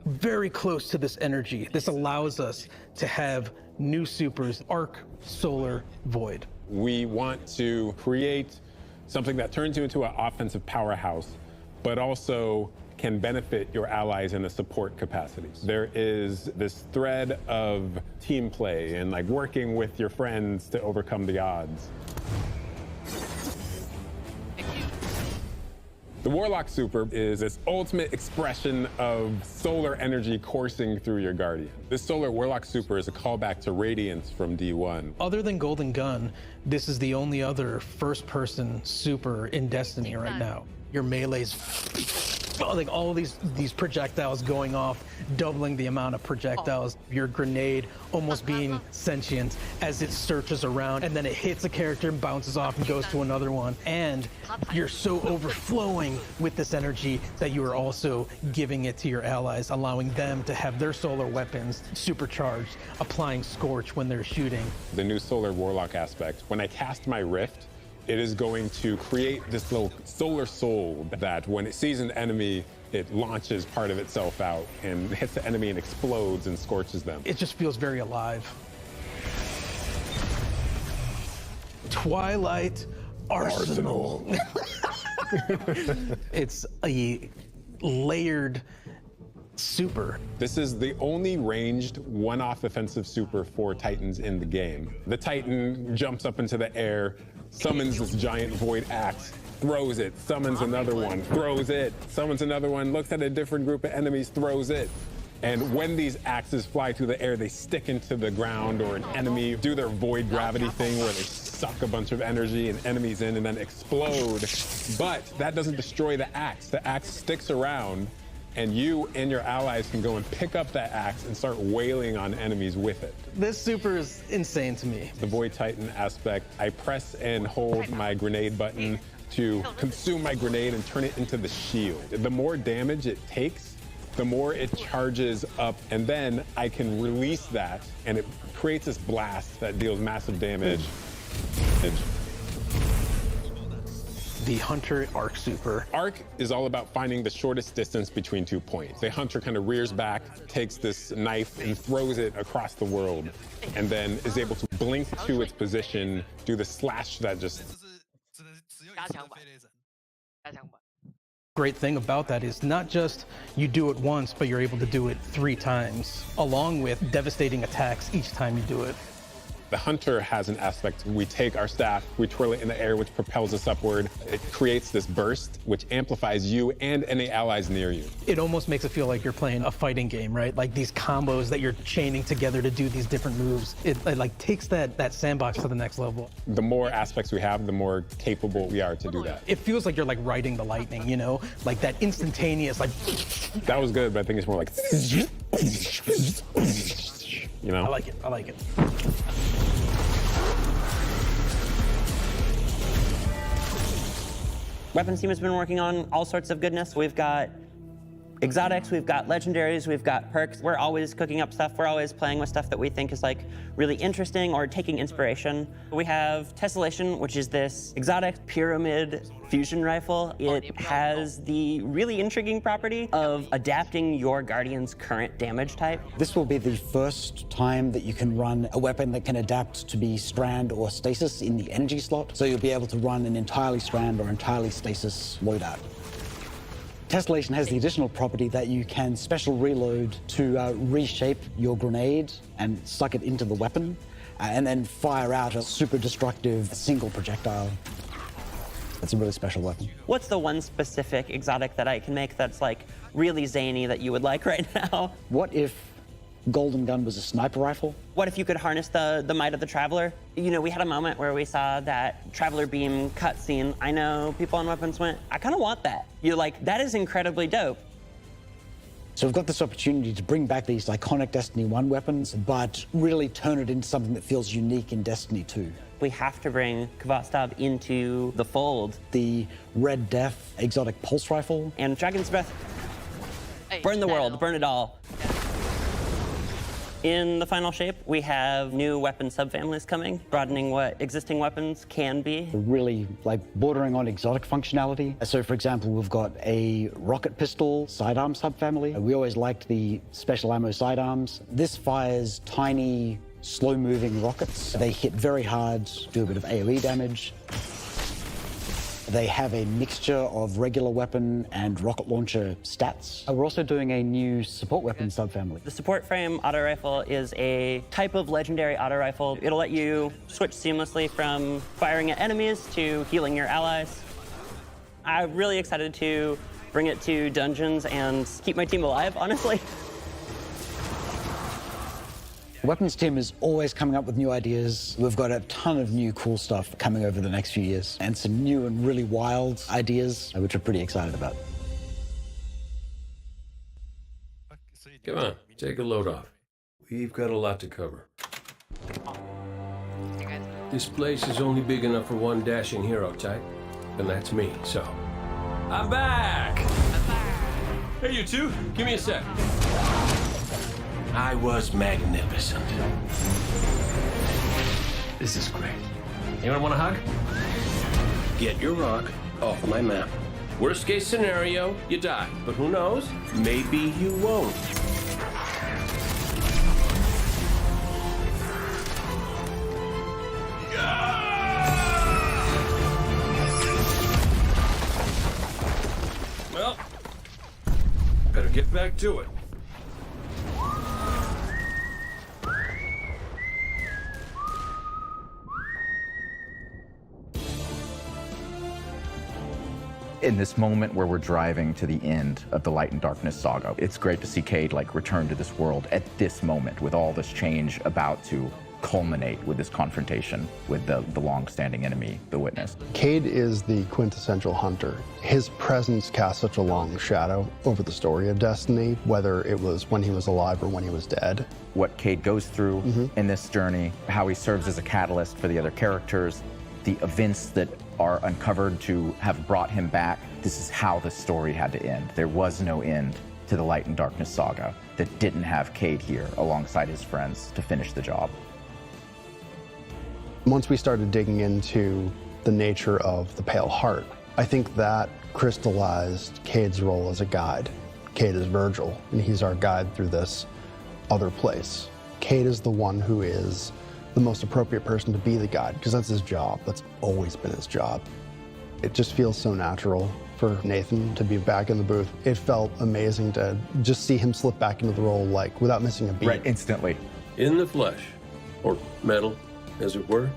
very close to this energy. This allows us to have new supers, Arc, Solar, Void. We want to create something that turns you into an offensive powerhouse, but also can benefit your allies in a support capacity. There is this thread of team play and like working with your friends to overcome the odds. The Warlock Super is this ultimate expression of solar energy coursing through your Guardian. This Solar Warlock Super is a callback to Radiance from D1. Other than Golden Gun, this is the only other first-person super in Destiny right now. Your melee's like all of these projectiles going off, doubling the amount of projectiles. Your grenade almost being sentient as it searches around, and then it hits a character and bounces off and goes to another one. And you're so overflowing with this energy that you are also giving it to your allies, allowing them to have their solar weapons supercharged, applying Scorch when they're shooting. The new Solar Warlock aspect, when I cast my Rift, it is going to create this little solar soul that when it sees an enemy, it launches part of itself out and hits the enemy and explodes and scorches them. It just feels very alive. Twilight Arsenal. It's a layered super. This is the only ranged one-off offensive super for Titans in the game. The Titan jumps up into the air, summons this giant void axe, throws it, summons another one, throws it, summons another one, looks at a different group of enemies, throws it. And when these axes fly through the air, they stick into the ground or an enemy, do their void gravity thing where they suck a bunch of energy and enemies in and then explode. But that doesn't destroy the axe. The axe sticks around and you and your allies can go and pick up that axe and start wailing on enemies with it. This super is insane to me. The Void Titan aspect, I press and hold my grenade button to consume my grenade and turn it into the shield. The more damage it takes, the more it charges up, and then I can release that, and it creates this blast that deals massive damage. The Hunter Arc Super. Arc is all about finding the shortest distance between 2 points. The Hunter kind of rears back, takes this knife and throws it across the world, and then is able to blink to its position, do the slash that just... Great thing about that is not just you do it once, but you're able to do it 3 times, along with devastating attacks each time you do it. The hunter has an aspect. We take our staff, we twirl it in the air, which propels us upward. It creates this burst, which amplifies you and any allies near you. It almost makes it feel like you're playing a fighting game, right? Like these combos that you're chaining together to do these different moves. It like takes that sandbox to the next level. The more aspects we have, the more capable we are to do that. It feels like you're like riding the lightning, you know? Like that instantaneous, like... That was good, but I think it's more like... You know? I like it, I like it. Weapons team has been working on all sorts of goodness. We've got exotics, we've got legendaries, we've got perks. We're always cooking up stuff. We're always playing with stuff that we think is like really interesting or taking inspiration. We have Tessellation, which is this exotic pyramid fusion rifle. It has the really intriguing property of adapting your Guardian's current damage type. This will be the first time that you can run a weapon that can adapt to be strand or stasis in the energy slot. So you'll be able to run an entirely strand or entirely stasis loadout. Tessellation has the additional property that you can special reload to reshape your grenade and suck it into the weapon and then fire out a super destructive single projectile. It's a really special weapon. What's the one specific exotic that I can make that's like really zany that you would like right now? What if Golden Gun was a sniper rifle? What if you could harness the might of the Traveler? You know, we had a moment where we saw that Traveler beam cutscene. I know people on Weapons went, I kind of want that. You're like, that is incredibly dope. So we've got this opportunity to bring back these iconic Destiny 1 weapons, but really turn it into something that feels unique in Destiny 2. We have to bring Kvotstov into the fold. The Red Death exotic pulse rifle. And Dragon's Breath. Burn the world, burn it all. In the final shape, we have new weapon subfamilies coming, broadening what existing weapons can be. Really like bordering on exotic functionality. So for example, we've got a rocket pistol sidearm subfamily. We always liked the special ammo sidearms. This fires tiny, slow-moving rockets. They hit very hard, do a bit of AoE damage. They have a mixture of regular weapon and rocket launcher stats. We're also doing a new support weapon subfamily. The support frame auto rifle is a type of legendary auto rifle. It'll let you switch seamlessly from firing at enemies to healing your allies. I'm really excited to bring it to dungeons and keep my team alive, honestly. The Weapons team is always coming up with new ideas. We've got a ton of new cool stuff coming over the next few years, and some new and really wild ideas, which we're pretty excited about. Come on, take a load off. We've got a lot to cover. This place is only big enough for one dashing hero type, and that's me, so... I'm back! Hey, you two, give me a sec. I was magnificent. This is great. Anyone want a hug? Get your rock off my map. Worst case scenario, you die. But who knows? Maybe you won't. Well, better get back to it. In this moment where we're driving to the end of the Light and Darkness saga, it's great to see Cayde like return to this world at this moment with all this change about to culminate with this confrontation with the long-standing enemy, the Witness. Cayde is the quintessential hunter. His presence casts such a long shadow over the story of Destiny, whether it was when he was alive or when he was dead. What Cayde goes through in this journey, how he serves as a catalyst for the other characters, the events that are uncovered to have brought him back. This is how the story had to end. There was no end to the Light and Darkness saga that didn't have Cayde here alongside his friends to finish the job. Once we started digging into the nature of the Pale Heart, I think that crystallized Cayde's role as a guide. Cayde is Virgil, and he's our guide through this other place. Cayde is the one who is the most appropriate person to be the guide, because that's his job. That's always been his job. It just feels so natural for Nathan to be back in the booth. It felt amazing to just see him slip back into the role, like, without missing a beat. Right, instantly. In the flesh, or metal, as it were?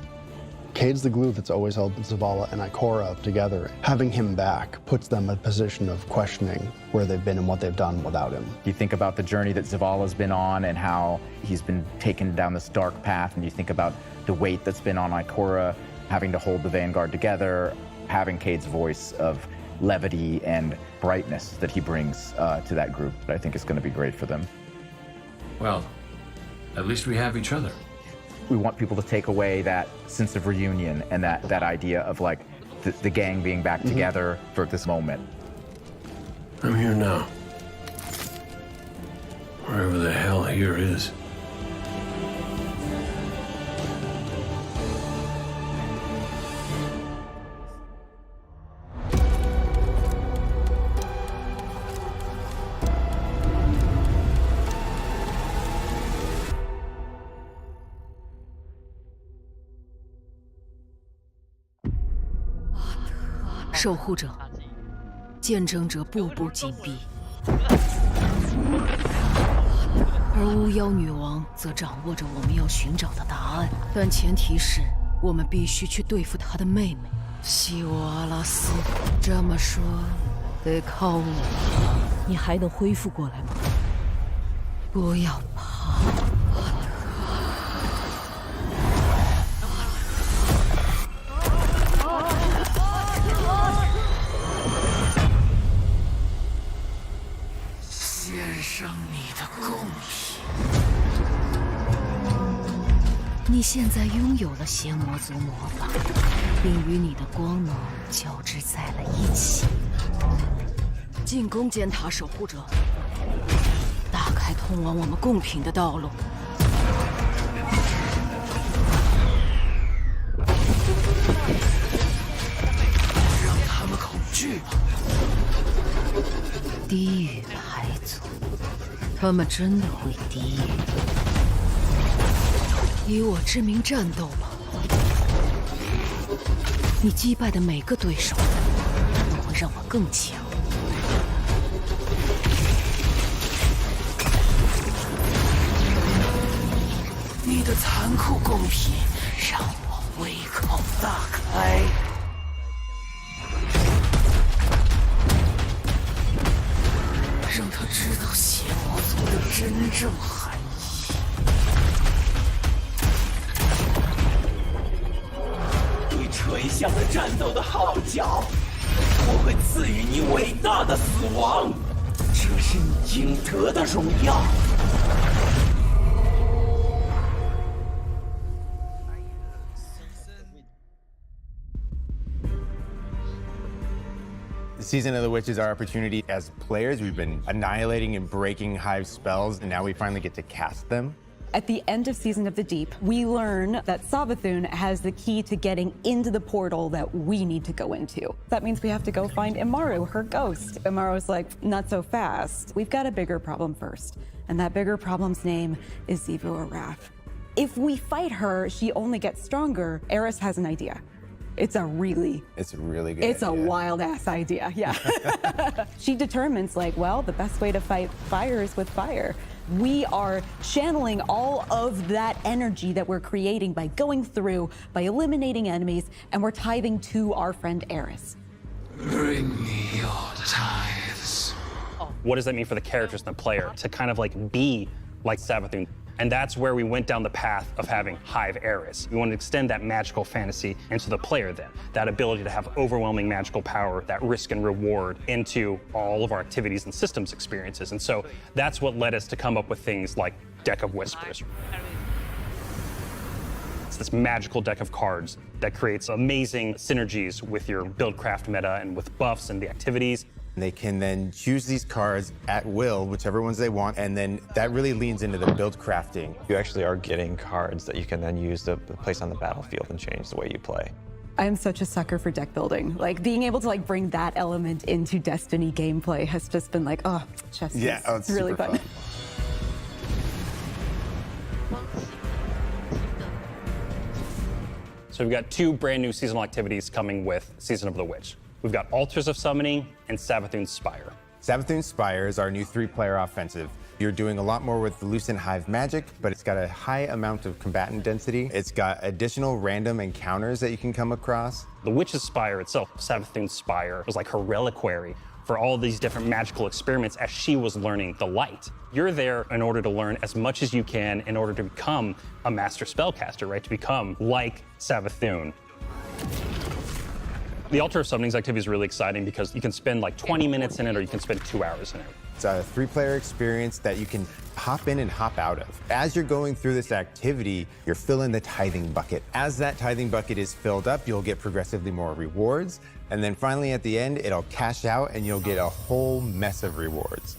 Cade's the glue that's always held Zavala and Ikora together. Having him back puts them in a position of questioning where they've been and what they've done without him. You think about the journey that Zavala's been on and how he's been taken down this dark path, and you think about the weight that's been on Ikora, having to hold the Vanguard together, having Cade's voice of levity and brightness that he brings to that group, that I think is going to be great for them. Well, at least we have each other. We want people to take away that sense of reunion and that idea of like the gang being back together for this moment. I'm here now. Wherever the hell here is.守护者，见证者步步紧逼，而巫妖女王则掌握着我们要寻找的答案，但前提是我们必须去对付她的妹妹希沃阿拉斯。这么说，得靠我。你还能恢复过来吗？不要怕。献上你的贡品。你现在拥有了邪魔族魔法，并与你的光芒交织在了一起。进攻尖塔守护者，打开通往我们贡品的道路。让他们恐惧吧。低语牌组，他们真的会低语？以我之名战斗吧！你击败的每个对手，都会让我更强。你的残酷贡品让我胃口大开。让他知道邪魔族的真正含义。你垂响了战斗的号角，我会赐予你伟大的死亡，这是你应得的荣耀。Season of the Witch is our opportunity. As players, we've been annihilating and breaking Hive spells, and now we finally get to cast them. At the end of Season of the Deep, we learn that Savathun has the key to getting into the portal that we need to go into. That means we have to go find Imaru, her ghost. Imaru's like, not so fast. We've got a bigger problem first, and that bigger problem's name is Xivu Arath. If we fight her, she only gets stronger. Eris has an idea. It's a really good It's idea. A wild-ass idea, yeah. She determines, like, well, the best way to fight fire is with fire. We are channeling all of that energy that we're creating by going through, by eliminating enemies, and we're tithing to our friend Eris. Bring me your tithes. What does that mean for the characters and the player to kind of like be like Savathun? And that's where we went down the path of having Hive Eris. We want to extend that magical fantasy into the player then. That ability to have overwhelming magical power, that risk and reward into all of our activities and systems experiences. And so that's what led us to come up with things like Deck of Whispers. It's this magical deck of cards that creates amazing synergies with your buildcraft meta and with buffs and the activities. They can then choose these cards at will, whichever ones they want, and then that really leans into the build crafting. You actually are getting cards that you can then use to place on the battlefield and change the way you play. I'm such a sucker for deck building. Like, being able to like bring that element into Destiny gameplay has just been like, oh, chess it's really fun. So we've got two brand new seasonal activities coming with Season of the Witch. We've got Altars of Summoning and Savathun's Spire. Savathun's Spire is our new 3-player offensive. You're doing a lot more with the Lucent Hive magic, but it's got a high amount of combatant density. It's got additional random encounters that you can come across. The Witch's Spire itself, Savathun's Spire, was like her reliquary for all these different magical experiments as she was learning the light. You're there in order to learn as much as you can in order to become a master spellcaster, right? To become like Savathun. The Altar of Summonings activity is really exciting because you can spend like 20 minutes in it or you can spend 2 hours in it. It's a 3-player experience that you can hop in and hop out of. As you're going through this activity, you're filling the tithing bucket. As that tithing bucket is filled up, you'll get progressively more rewards. And then finally at the end, it'll cash out and you'll get a whole mess of rewards.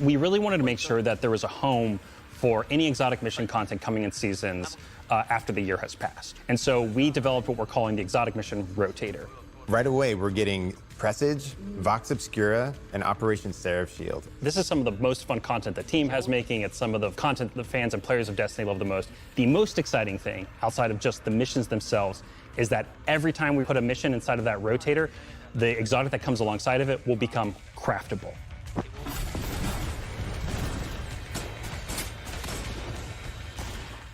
We really wanted to make sure that there was a home for any exotic mission content coming in seasons after the year has passed. And so we developed what we're calling the Exotic Mission Rotator. Right away, we're getting Presage, Vox Obscura, and Operation Seraph Shield. This is some of the most fun content the team has making. It's some of the content the fans and players of Destiny love the most. The most exciting thing, outside of just the missions themselves, is that every time we put a mission inside of that rotator, the exotic that comes alongside of it will become craftable.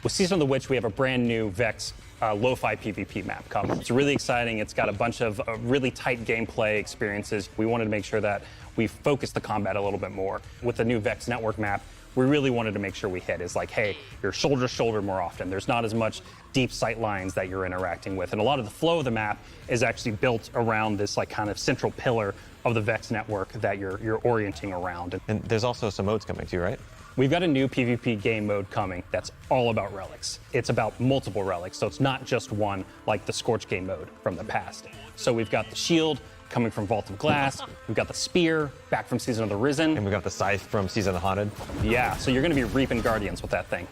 With Season of the Witch, we have a brand new Vex lo-fi PvP map coming. It's really exciting. It's got a bunch of really tight gameplay experiences. We wanted to make sure that we focused the combat a little bit more. With the new Vex network map, we really wanted to make sure we hit is like, hey, you're shoulder to shoulder more often. There's not as much deep sight lines that you're interacting with. And a lot of the flow of the map is actually built around this like kind of central pillar of the Vex network that you're orienting around. And there's also some modes coming too, right? We've got a new PvP game mode coming that's all about relics. It's about multiple relics, so it's not just one like the Scorch game mode from the past. So we've got the shield coming from Vault of Glass, we've got the spear back from Season of the Risen. And we've got the scythe from Season of the Haunted. Yeah, so you're gonna be reaping Guardians with that thing.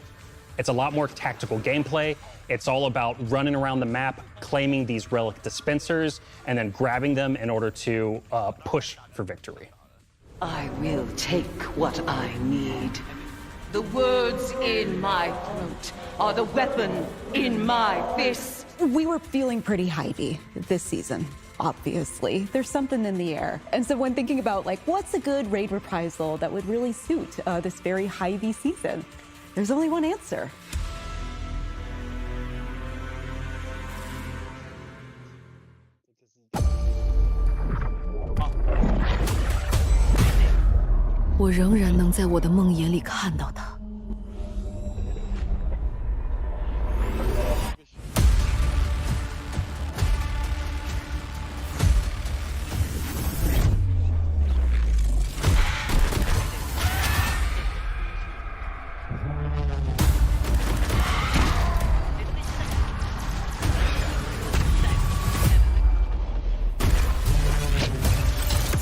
It's a lot more tactical gameplay. It's all about running around the map, claiming these relic dispensers, and then grabbing them in order to push for victory. I will take what I need. The words in my throat are the weapon in my fist. We were feeling pretty hypey this season, obviously. There's something in the air. And so when thinking about like, what's a good raid reprisal that would really suit this very hypey season, there's only one answer. I 仍然能在我的梦魇里看到他。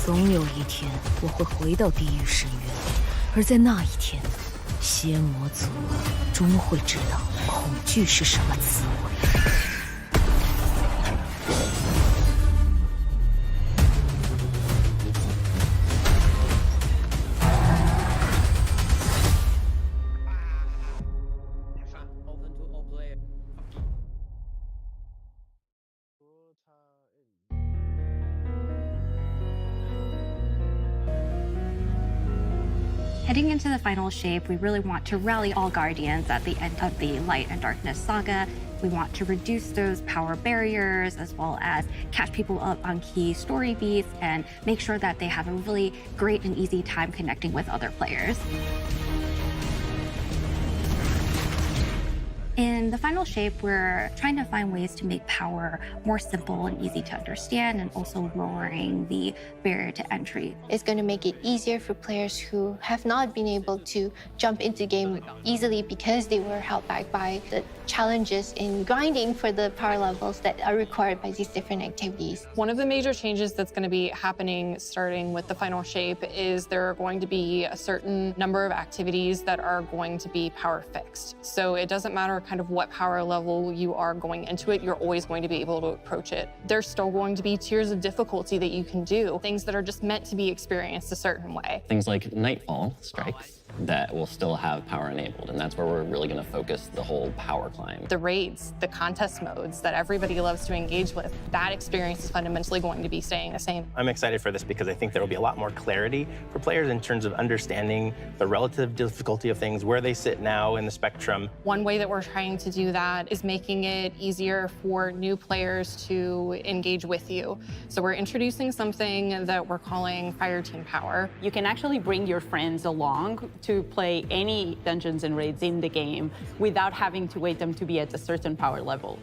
总有一天，我会回到地狱深渊，而在那一天，邪魔族终会知道恐惧是什么滋味。 Heading into the final shape, we really want to rally all Guardians at the end of the Light and Darkness saga. We want to reduce those power barriers as well as catch people up on key story beats and make sure that they have a really great and easy time connecting with other players. In the final shape, we're trying to find ways to make power more simple and easy to understand and also lowering the barrier to entry. It's going to make it easier for players who have not been able to jump into game easily because they were held back by the challenges in grinding for the power levels that are required by these different activities. One of the major changes that's going to be happening starting with the final shape is there are going to be a certain number of activities that are going to be power fixed. So it doesn't matter kind of what power level you are going into it, you're always going to be able to approach it. There's still going to be tiers of difficulty that you can do, things that are just meant to be experienced a certain way. Things like Nightfall strikes that will still have power enabled, and that's where we're really going to focus the whole power climb. The raids, the contest modes that everybody loves to engage with, that experience is fundamentally going to be staying the same. I'm excited for this because I think there will be a lot more clarity for players in terms of understanding the relative difficulty of things, where they sit now in the spectrum. One way that we're trying to do that is making it easier for new players to engage with you. So we're introducing something that we're calling Fire Team Power. You can actually bring your friends along to play any dungeons and raids in the game without having to wait them to be at a certain power level.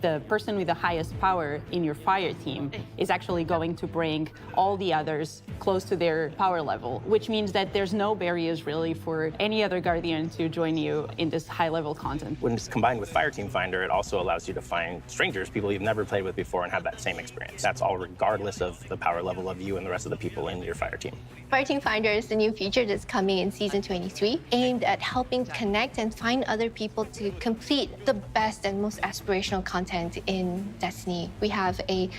The person with the highest power in your fire team is actually going to bring all the others close to their power level, which means that there's no barriers really for any other Guardian to join you in this high-level content. When it's combined with Fire Team Finder, it also allows you to find strangers, people you've never played with before, and have that same experience. That's all regardless of the power level of you and the rest of the people in your fire team. Fire Team Finder is the new feature that's coming in Season 23, aimed at helping connect and find other people to complete the best and most aspirational content in Destiny. We have a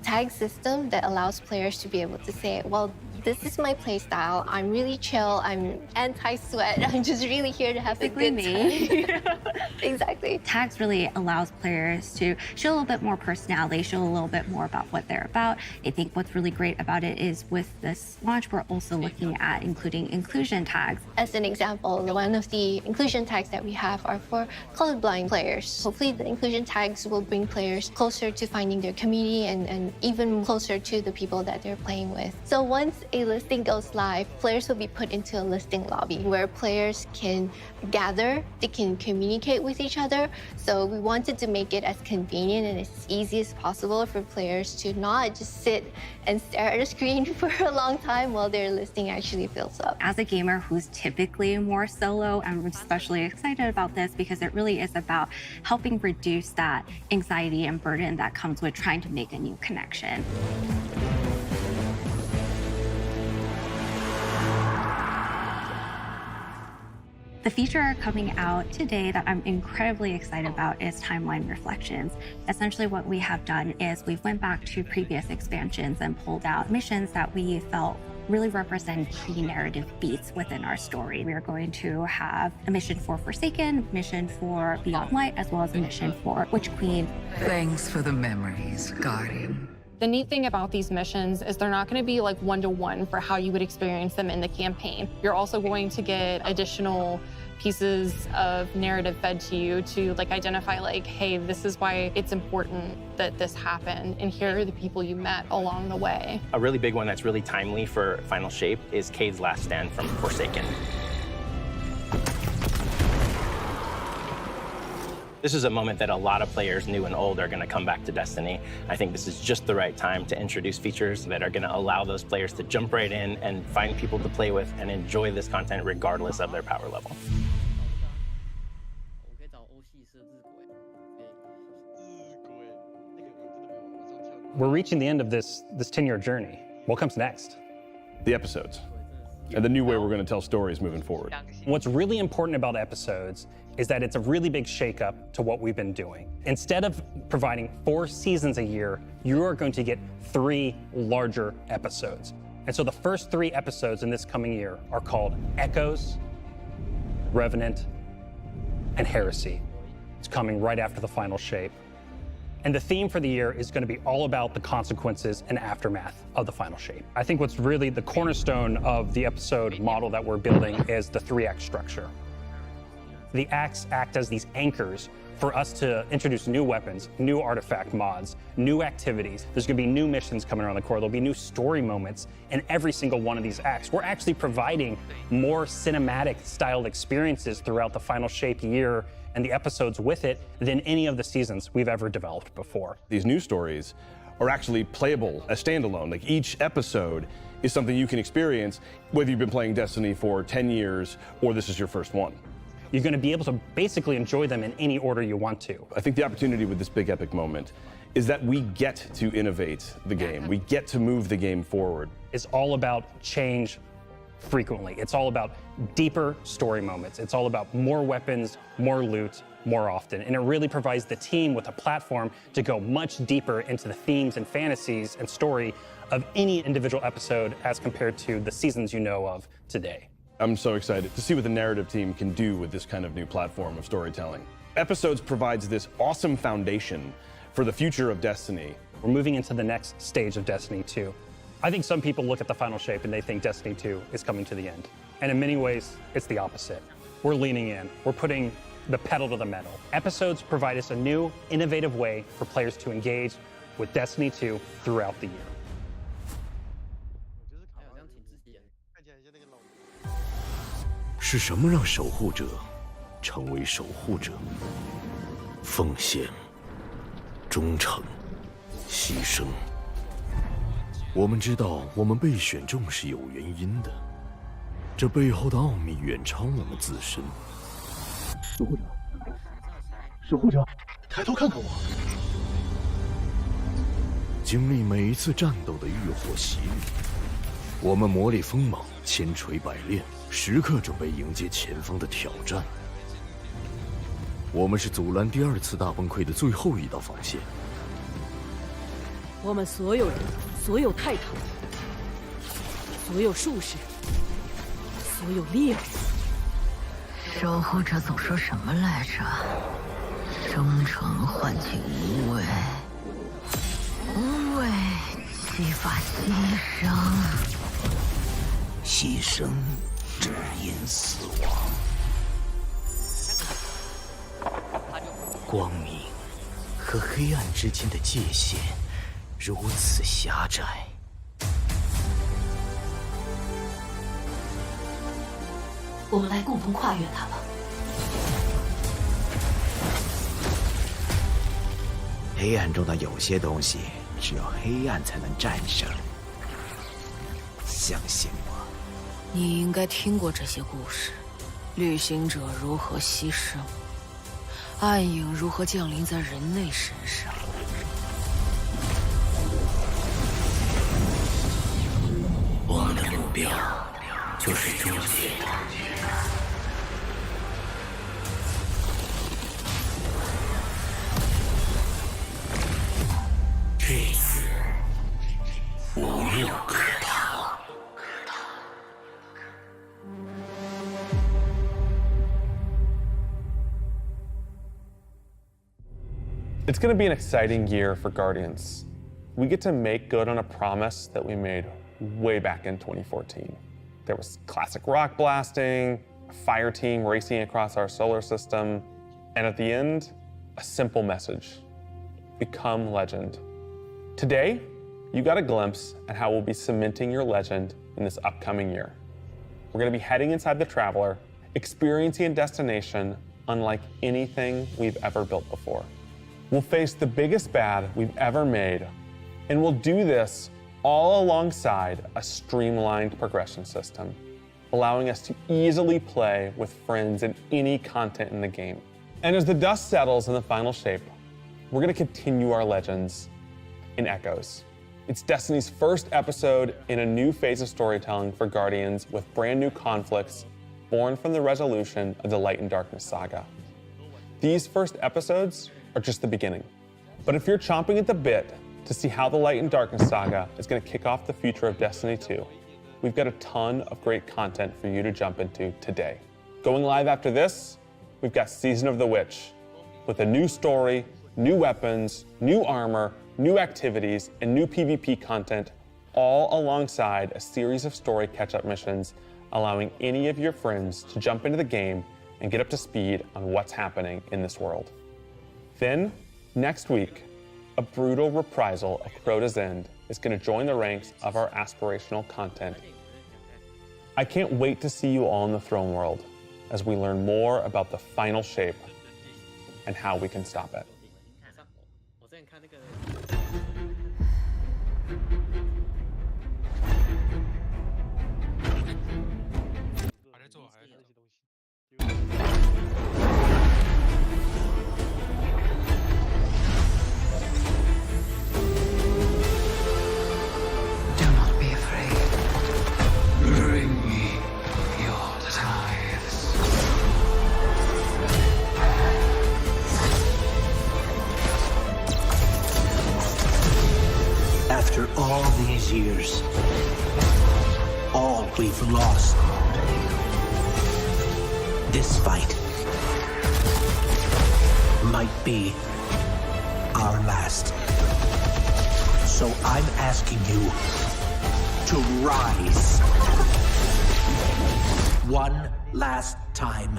tag system that allows players to be able to say, well, this is my playstyle. I'm really chill. I'm anti-sweat. I'm just really here to have a good time. Exactly. Tags really allows players to show a little bit more personality, show a little bit more about what they're about. I think what's really great about it is with this launch, we're also looking at including inclusion tags. As an example, one of the inclusion tags that we have are for colorblind players. Hopefully the inclusion tags will bring players closer to finding their community and even closer to the people that they're playing with. So once a listing goes live, players will be put into a listing lobby where players can gather, they can communicate with each other. So we wanted to make it as convenient and as easy as possible for players to not just sit and stare at a screen for a long time while their listing actually fills up. As a gamer who's typically more solo, I'm especially excited about this because it really is about helping reduce that anxiety and burden that comes with trying to make a new connection. The feature coming out today that I'm incredibly excited about is Timeline Reflections. Essentially what we have done is we've went back to previous expansions and pulled out missions that we felt really represent key narrative beats within our story. We are going to have a mission for Forsaken, mission for Beyond Light, as well as a mission for Witch Queen. Thanks for the memories, Guardian. The neat thing about these missions is they're not going to be like one-to-one for how you would experience them in the campaign. You're also going to get additional pieces of narrative fed to you to like identify like, hey, this is why it's important that this happened, and here are the people you met along the way. A really big one that's really timely for Final Shape is Cayde's last stand from Forsaken. This is a moment that a lot of players, new and old, are going to come back to Destiny. I think this is just the right time to introduce features that are going to allow those players to jump right in and find people to play with and enjoy this content regardless of their power level. We're reaching the end of this 10-year journey. What comes next? The episodes. And the new way we're going to tell stories moving forward. What's really important about episodes is that it's a really big shakeup to what we've been doing. Instead of providing 4 seasons a year, you are going to get 3 larger episodes. And so the first 3 episodes in this coming year are called Echoes, Revenant, and Heresy. It's coming right after the Final Shape. And the theme for the year is going to be all about the consequences and aftermath of the Final Shape. I think what's really the cornerstone of the episode model that we're building is the 3-act structure. The acts act as these anchors for us to introduce new weapons, new artifact mods, new activities. There's going to be new missions coming around the corner. There'll be new story moments in every single one of these acts. We're actually providing more cinematic styled experiences throughout the Final Shape year and the episodes with it than any of the seasons we've ever developed before. These new stories are actually playable as standalone. Like each episode is something you can experience whether you've been playing Destiny for 10 years or this is your first one. You're going to be able to basically enjoy them in any order you want to. I think the opportunity with this big epic moment is that we get to innovate the game. We get to move the game forward. It's all about change frequently. It's all about deeper story moments. It's all about more weapons, more loot, more often. And it really provides the team with a platform to go much deeper into the themes and fantasies and story of any individual episode as compared to the seasons you know of today. I'm so excited to see what the narrative team can do with this kind of new platform of storytelling. Episodes provides this awesome foundation for the future of Destiny. We're moving into the next stage of Destiny 2. I think some people look at the final shape and they think Destiny 2 is coming to the end. And in many ways, it's the opposite. We're leaning in. We're putting the pedal to the metal. Episodes provide us a new, innovative way for players to engage with Destiny 2 throughout the year. 是什么让守护者成为守护者？奉献、忠诚、牺牲。我们知道，我们被选中是有原因的，这背后的奥秘远超我们自身。守护者，守护者，抬头看看我。经历每一次战斗的浴火洗礼，我们磨砺锋芒，千锤百炼。 时刻准备迎接前方的挑战。我们是阻拦第2次大崩溃的最后一道防线。我们所有人，所有泰坦，所有术士，所有猎人。守护者总说什么来着？忠诚换取无畏，无畏激发牺牲，牺牲。 只因死亡，光明和黑暗之间的界限如此狭窄。我们来共同跨越它吧。黑暗中的有些东西，只有黑暗才能战胜。相信我。 你应该听过这些故事，旅行者如何牺牲，暗影如何降临在人类身上。我们的目标就是终结它。这次无路可逃。 It's going to be an exciting year for Guardians. We get to make good on a promise that we made way back in 2014. There was classic rock blasting, a fire team racing across our solar system, and at the end, a simple message: become legend. Today, you got a glimpse at how we'll be cementing your legend in this upcoming year. We're going to be heading inside the Traveler, experiencing a destination unlike anything we've ever built before. We'll face the biggest bad we've ever made, and we'll do this all alongside a streamlined progression system, allowing us to easily play with friends in any content in the game. And as the dust settles in the final shape, we're going to continue our legends in Echoes. It's Destiny's first episode in a new phase of storytelling for Guardians with brand new conflicts born from the resolution of the Light and Darkness saga. These first episodes are just the beginning. But if you're chomping at the bit to see how the Light and Darkness saga is going to kick off the future of Destiny 2, we've got a ton of great content for you to jump into today. Going live after this, we've got Season of the Witch, with a new story, new weapons, new armor, new activities, and new PvP content, all alongside a series of story catch-up missions, allowing any of your friends to jump into the game and get up to speed on what's happening in this world. Then, next week, a brutal reprisal of Crota's End is going to join the ranks of our aspirational content. I can't wait to see you all in the Throne World as we learn more about the final shape and how we can stop it. After all these years, all we've lost This fight might be our last. So I'm asking you to rise. One last time.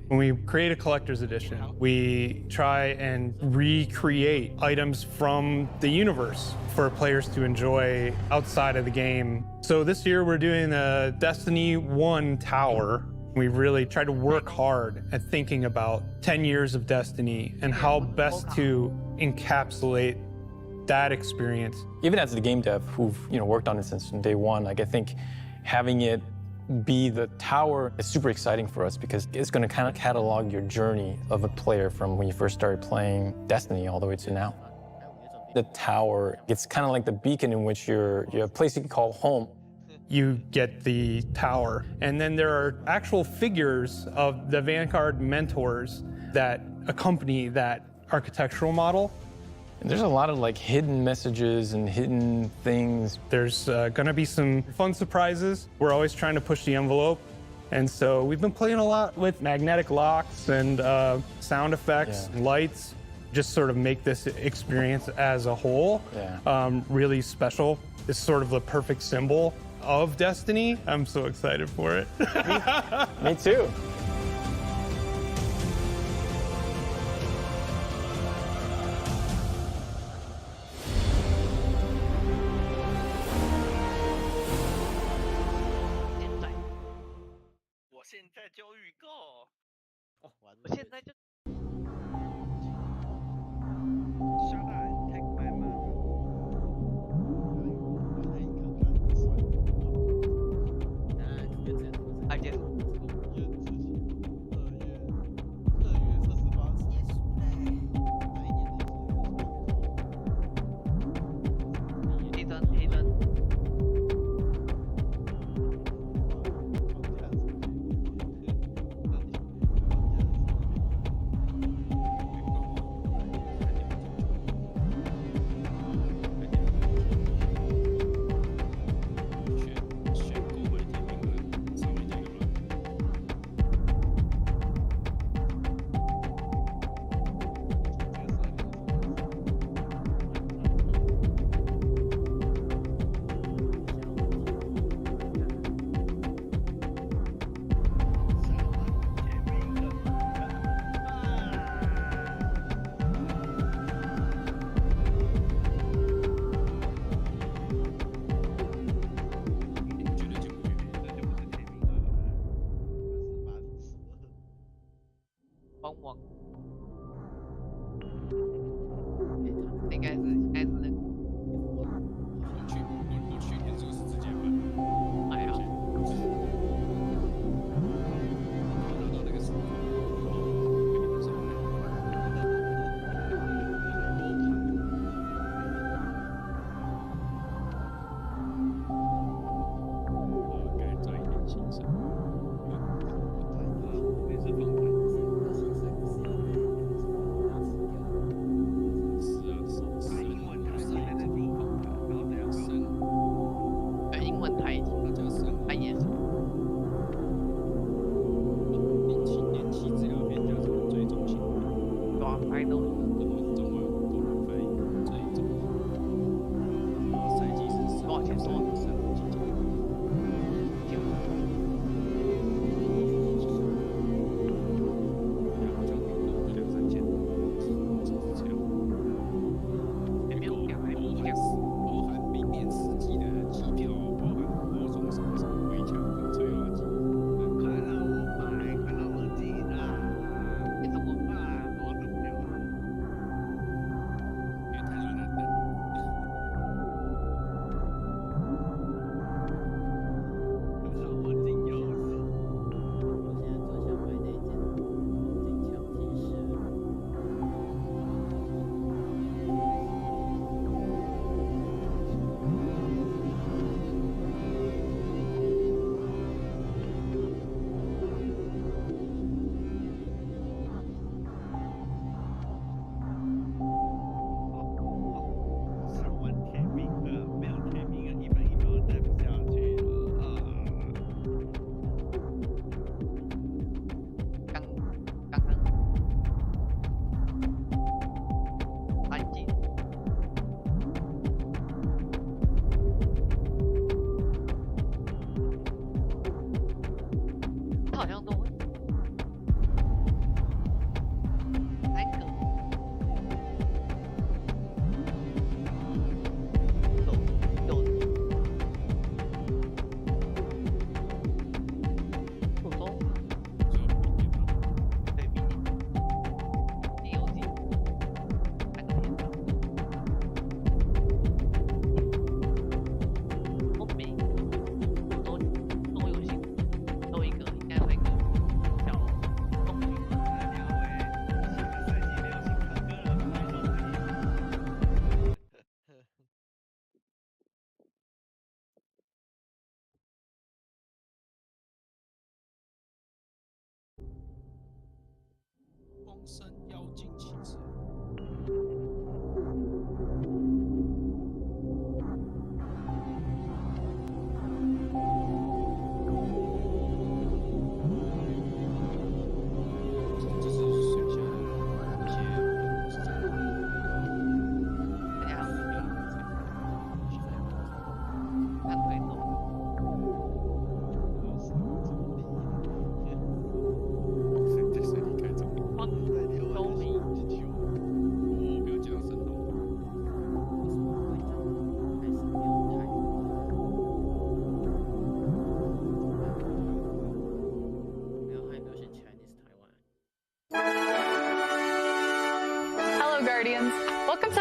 When we create a collector's edition, we try and recreate items from the universe for players to enjoy outside of the game. So this year we're doing a Destiny 1 tower. We really tried to work hard at thinking about 10 years of Destiny and how best to encapsulate that experience. Even as the game dev who've worked on it since day one, I think having it be the tower is super exciting for us because it's going to kind of catalog your journey of a player from when you first started playing Destiny all the way to now. The tower, it's kind of like the beacon in which you have a place you can call home. You get the tower, and then there are actual figures of the Vanguard mentors that accompany that architectural model. And there's a lot of hidden messages and hidden things. There's gonna be some fun surprises. We're always trying to push the envelope. And so we've been playing a lot with magnetic locks and sound effects and lights, just sort of make this experience as a whole really special. It's sort of the perfect symbol of Destiny. I'm so excited for it. Me too.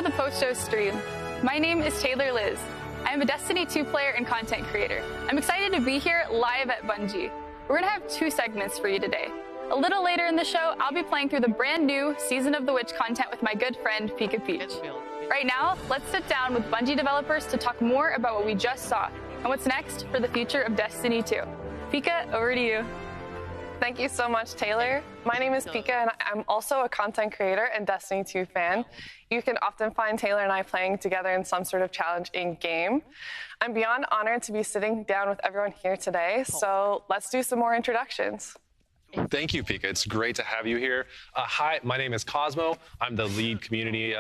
to the post-show stream. My name is Taylor Liz. I am a Destiny 2 player and content creator. I'm excited to be here live at Bungie. We're going to have 2 segments for you today. A little later in the show, I'll be playing through the brand new Season of the Witch content with my good friend, Pika Peach. Right now, let's sit down with Bungie developers to talk more about what we just saw and what's next for the future of Destiny 2. Pika, over to you. Thank you so much, Taylor. My name is Pika, and I'm also a content creator and Destiny 2 fan. You can often find Taylor and I playing together in some sort of challenge in-game. I'm beyond honored to be sitting down with everyone here today, so let's do some more introductions. Thank you, Pika. It's great to have you here. Hi, my name is Cosmo. I'm the lead community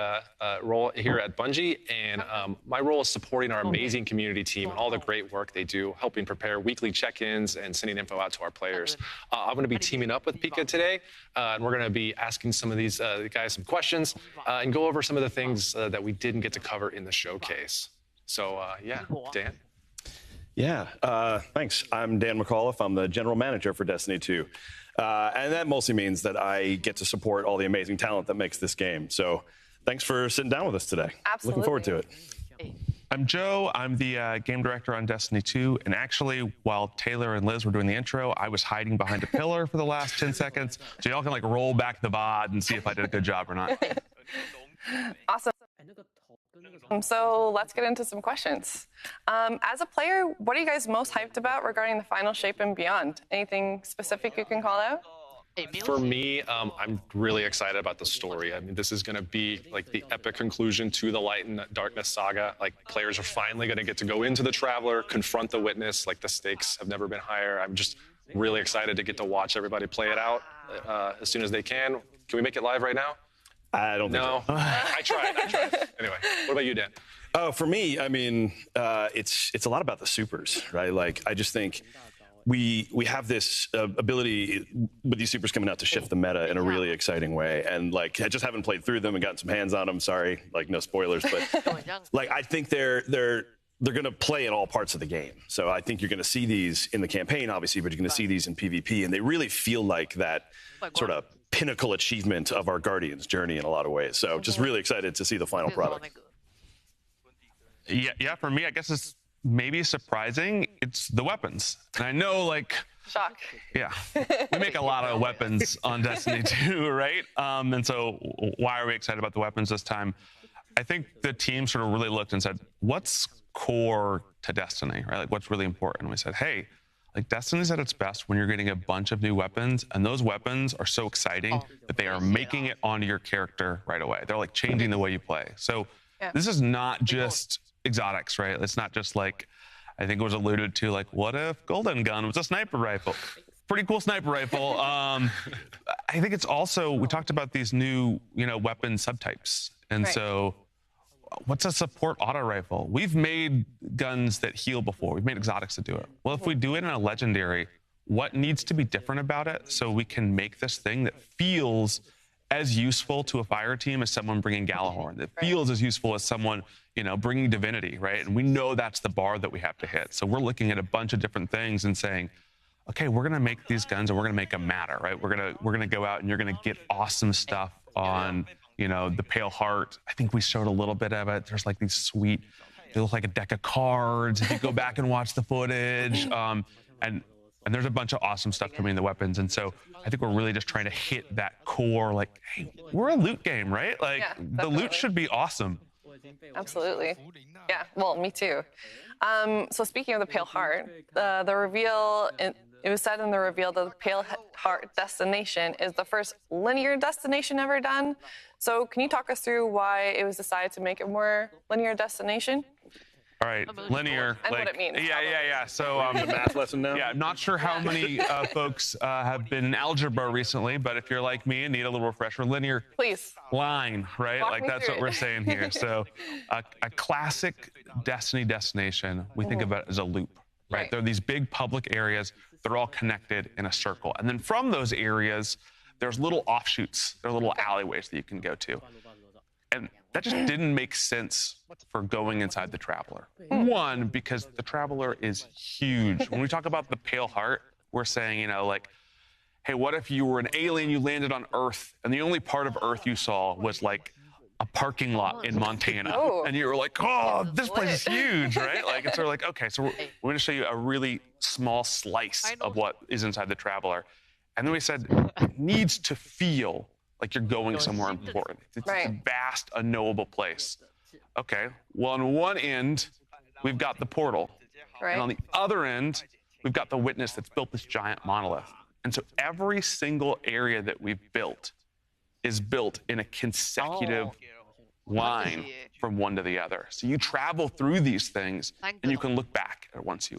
role here at Bungie, and my role is supporting our amazing community team and all the great work they do, helping prepare weekly check-ins and sending info out to our players. I'm going to be teaming up with Pika today, and we're going to be asking some of these guys some questions and go over some of the things that we didn't get to cover in the showcase. So, yeah, Dan? Yeah, thanks. I'm Dan McAuliffe. I'm the general manager for Destiny 2. And that mostly means that I get to support all the amazing talent that makes this game. So thanks for sitting down with us today. Absolutely. Looking forward to it. I'm Joe. I'm the game director on Destiny 2. And actually, while Taylor and Liz were doing the intro, I was hiding behind a pillar for the last 10 seconds. So y'all can like roll back the VOD and see if I did a good job or not. Awesome. So let's get into some questions. As a player, what are you guys most hyped about regarding the final shape and beyond? Anything specific you can call out? For me, I'm really excited about the story. I mean, this is going to be like the epic conclusion to the Light and Darkness saga. Like, players are finally going to get to go into the Traveler, confront the Witness. Like, the stakes have never been higher. I'm just really excited to get to watch everybody play it out as soon as they can. Can we make it live right now? I don't think so. I tried. Anyway, what about you, Dan? Oh, for me, I mean, it's a lot about the supers, right? Like, I just think we have this ability with these supers coming out to shift the meta in a really exciting way. And like, I just haven't played through them and gotten some hands on them. Sorry, like no spoilers, but like, I think they're going to play in all parts of the game. So I think you're going to see these in the campaign, obviously, but you're going to see these in PvP, and they really feel like that sort of pinnacle achievement of our Guardian's journey in a lot of ways. So just really excited to see the final product. Yeah, for me, I guess it's maybe surprising. It's the weapons. And I know, like... Shock. Yeah. We make a lot of weapons on Destiny 2, right? And so why are we excited about the weapons this time? I think the team sort of really looked and said, what's core to Destiny, right? Like, what's really important? And we said, hey, like, Destiny's at its best when you're getting a bunch of new weapons, and those weapons are so exciting that they are making it onto your character right away. They're like changing the way you play. So this is not just exotics, right? It's not just like, I think it was alluded to, like, what if Golden Gun was a sniper rifle? Pretty cool sniper rifle. I think it's also, we talked about these new, weapon subtypes. And so what's a support auto rifle? We've made guns that heal before. We've made exotics that do it. Well, if we do it in a legendary, what needs to be different about it so we can make this thing that feels as useful to a fire team as someone bringing Galahorn, that feels as useful as someone, bringing Divinity, right? And we know that's the bar that we have to hit. So we're looking at a bunch of different things and saying, okay, we're going to make these guns and we're going to make them matter, right? We're going to go out and you're going to get awesome stuff on the Pale Heart. I think we showed a little bit of it. There's like these sweet, they look like a deck of cards if you go back and watch the footage. And there's a bunch of awesome stuff coming in the weapons. And so I think we're really just trying to hit that core, like, hey, we're a loot game, right? Like, the loot should be awesome. Absolutely. Yeah, well, me too. So speaking of the Pale Heart, the reveal, it was said in the reveal that the Pale Heart destination is the first linear destination ever done. So can you talk us through why it was decided to make it more linear destination? All right, linear. And what it means. Yeah. So the math lesson now? Yeah, I'm not sure how many folks have been in algebra recently, but if you're like me and need a little refresher, linear please line, right? Walk like me that's through what it. we're saying here. So a classic Destiny destination, we think of it as a loop, right? There are these big public areas. They're all connected in a circle. And then from those areas, there's little offshoots. There are little alleyways that you can go to. And that just didn't make sense for going inside the Traveler. One, because the Traveler is huge. When we talk about the Pale Heart, we're saying, like, hey, what if you were an alien, you landed on Earth, and the only part of Earth you saw was like a parking lot in Montana, Oh. and you were like, oh, this place is huge, right? Like, it's sort of like, okay, so we're going to show you a really small slice of what is inside the Traveler. And then we said, it needs to feel like you're going somewhere important. It's a vast, unknowable place. Okay, well, on one end, we've got the portal. Right. And on the other end, we've got the witness that's built this giant monolith. And so every single area that we've built is built in a consecutive line from one to the other. So you travel through these things and you can look back at once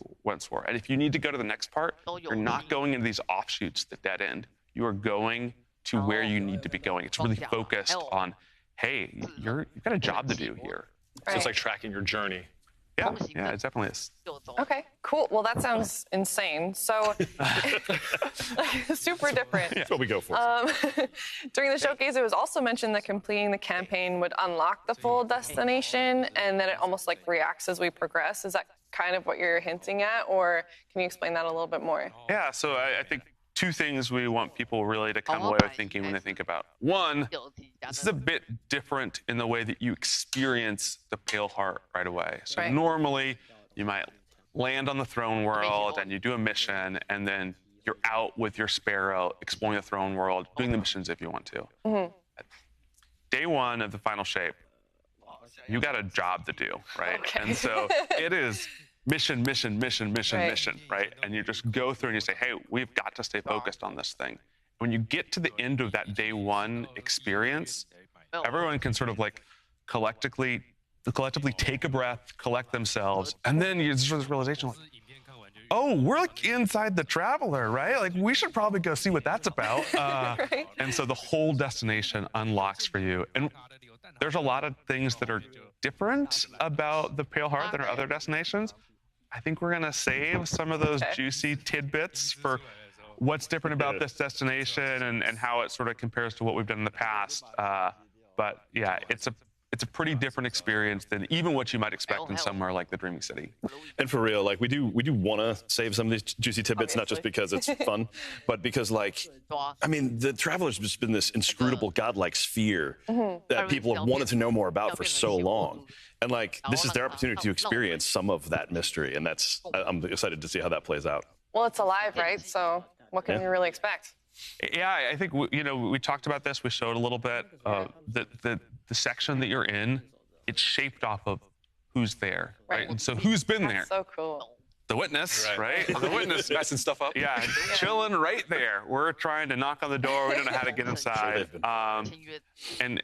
were. And if you need to go to the next part, you're not going into these offshoots that dead end. You are going to where you need to be going. It's really focused on, hey, you've got a job to do here. So it's like tracking your journey. Yeah, it definitely is. Okay, cool. Well, that sounds insane. So, super different. That's what we go for. During the showcase, it was also mentioned that completing the campaign would unlock the full destination, and that it almost like reacts as we progress. Is that kind of what you're hinting at, or can you explain that a little bit more? Yeah, so I think two things we want people really to come away with thinking when they think about. One, this is a bit different in the way that you experience the Pale Heart right away. So normally you might land on the throne world and you do a mission, and then you're out with your Sparrow exploring the throne world, doing the missions if you want to. Day one of the final shape, you got a job to do, right? And so it is mission, right? And you just go through and you say, hey, we've got to stay focused on this thing. When you get to the end of that day one experience, everyone can sort of like collectively take a breath, collect themselves, and then you just this realization, like, oh, we're like inside the Traveler, right? Like, we should probably go see what that's about. And so the whole destination unlocks for you. And there's a lot of things that are different about the Pale Heart than our other destinations. I think we're going to save some of those juicy tidbits for what's different about this destination and how it sort of compares to what we've done in the past. But yeah, it's a pretty different experience than even what you might expect in somewhere like the Dreaming City. And for real, like we do want to save some of these juicy tidbits, not just because it's fun, but because, like, I mean, the Traveler's just been this inscrutable godlike sphere that people have wanted to know more about for so long. And like, this is their opportunity to experience some of that mystery. And I'm excited to see how that plays out. Well, it's alive, right? So what can we really expect? Yeah, I think, we talked about this. We showed a little bit. The section that you're in, it's shaped off of who's there, right? And so who's been there? That's so cool. The witness, right? The witness messing stuff up. Yeah, chilling right there. We're trying to knock on the door. We don't know how to get inside. And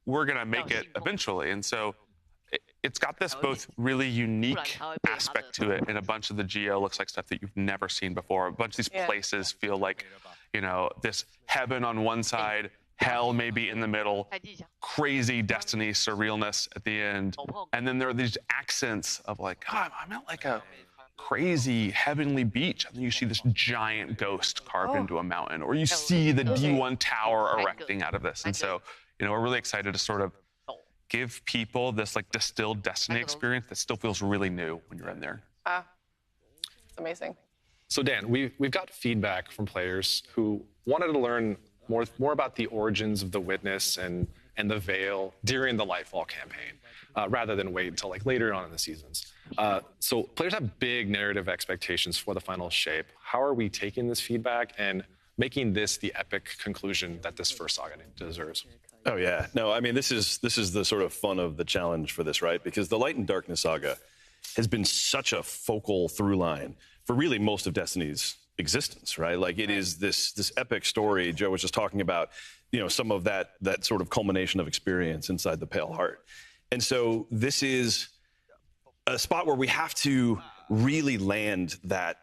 we're going to make it eventually. And so it's got this both really unique aspect to it, and a bunch of the geo looks like stuff that you've never seen before. A bunch of these places feel like, this heaven on one side, hell maybe in the middle, crazy destiny surrealness at the end. And then there are these accents of like, I'm at like a crazy heavenly beach. And then you see this giant ghost carved into a mountain, or you see the D1 tower erecting out of this. And so, we're really excited to sort of give people this like distilled destiny experience that still feels really new when you're in there. It's amazing. So Dan, we've got feedback from players who wanted to learn more about the origins of the Witness and the Veil during the Lightfall campaign, rather than wait until like later on in the seasons. So players have big narrative expectations for the final shape. How are we taking this feedback and making this the epic conclusion that this first saga deserves? Oh yeah, no, I mean, this is the sort of fun of the challenge for this, right? Because the Light and Darkness saga has been such a focal through line for really most of Destiny's existence, right? Like, it is this epic story. Joe was just talking about, some of that sort of culmination of experience inside the Pale Heart. And so this is a spot where we have to really land that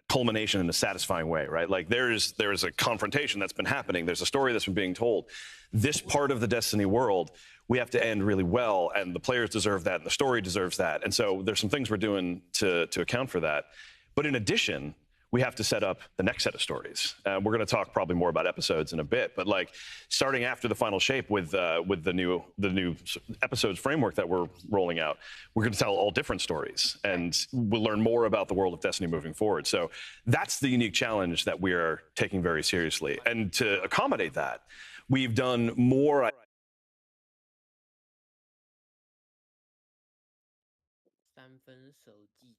culmination in a satisfying way, right? Like, there is a confrontation that's been happening. There's a story that's been being told. This part of the Destiny world, we have to end really well, and the players deserve that, and the story deserves that. And so there's some things we're doing to account for that. But in addition, we have to set up the next set of stories. We're going to talk probably more about episodes in a bit, but like starting after the final shape with the new episodes framework that we're rolling out, we're going to tell all different stories, and we'll learn more about the world of Destiny moving forward. So that's the unique challenge that we are taking very seriously. And to accommodate that, we've done more 分手季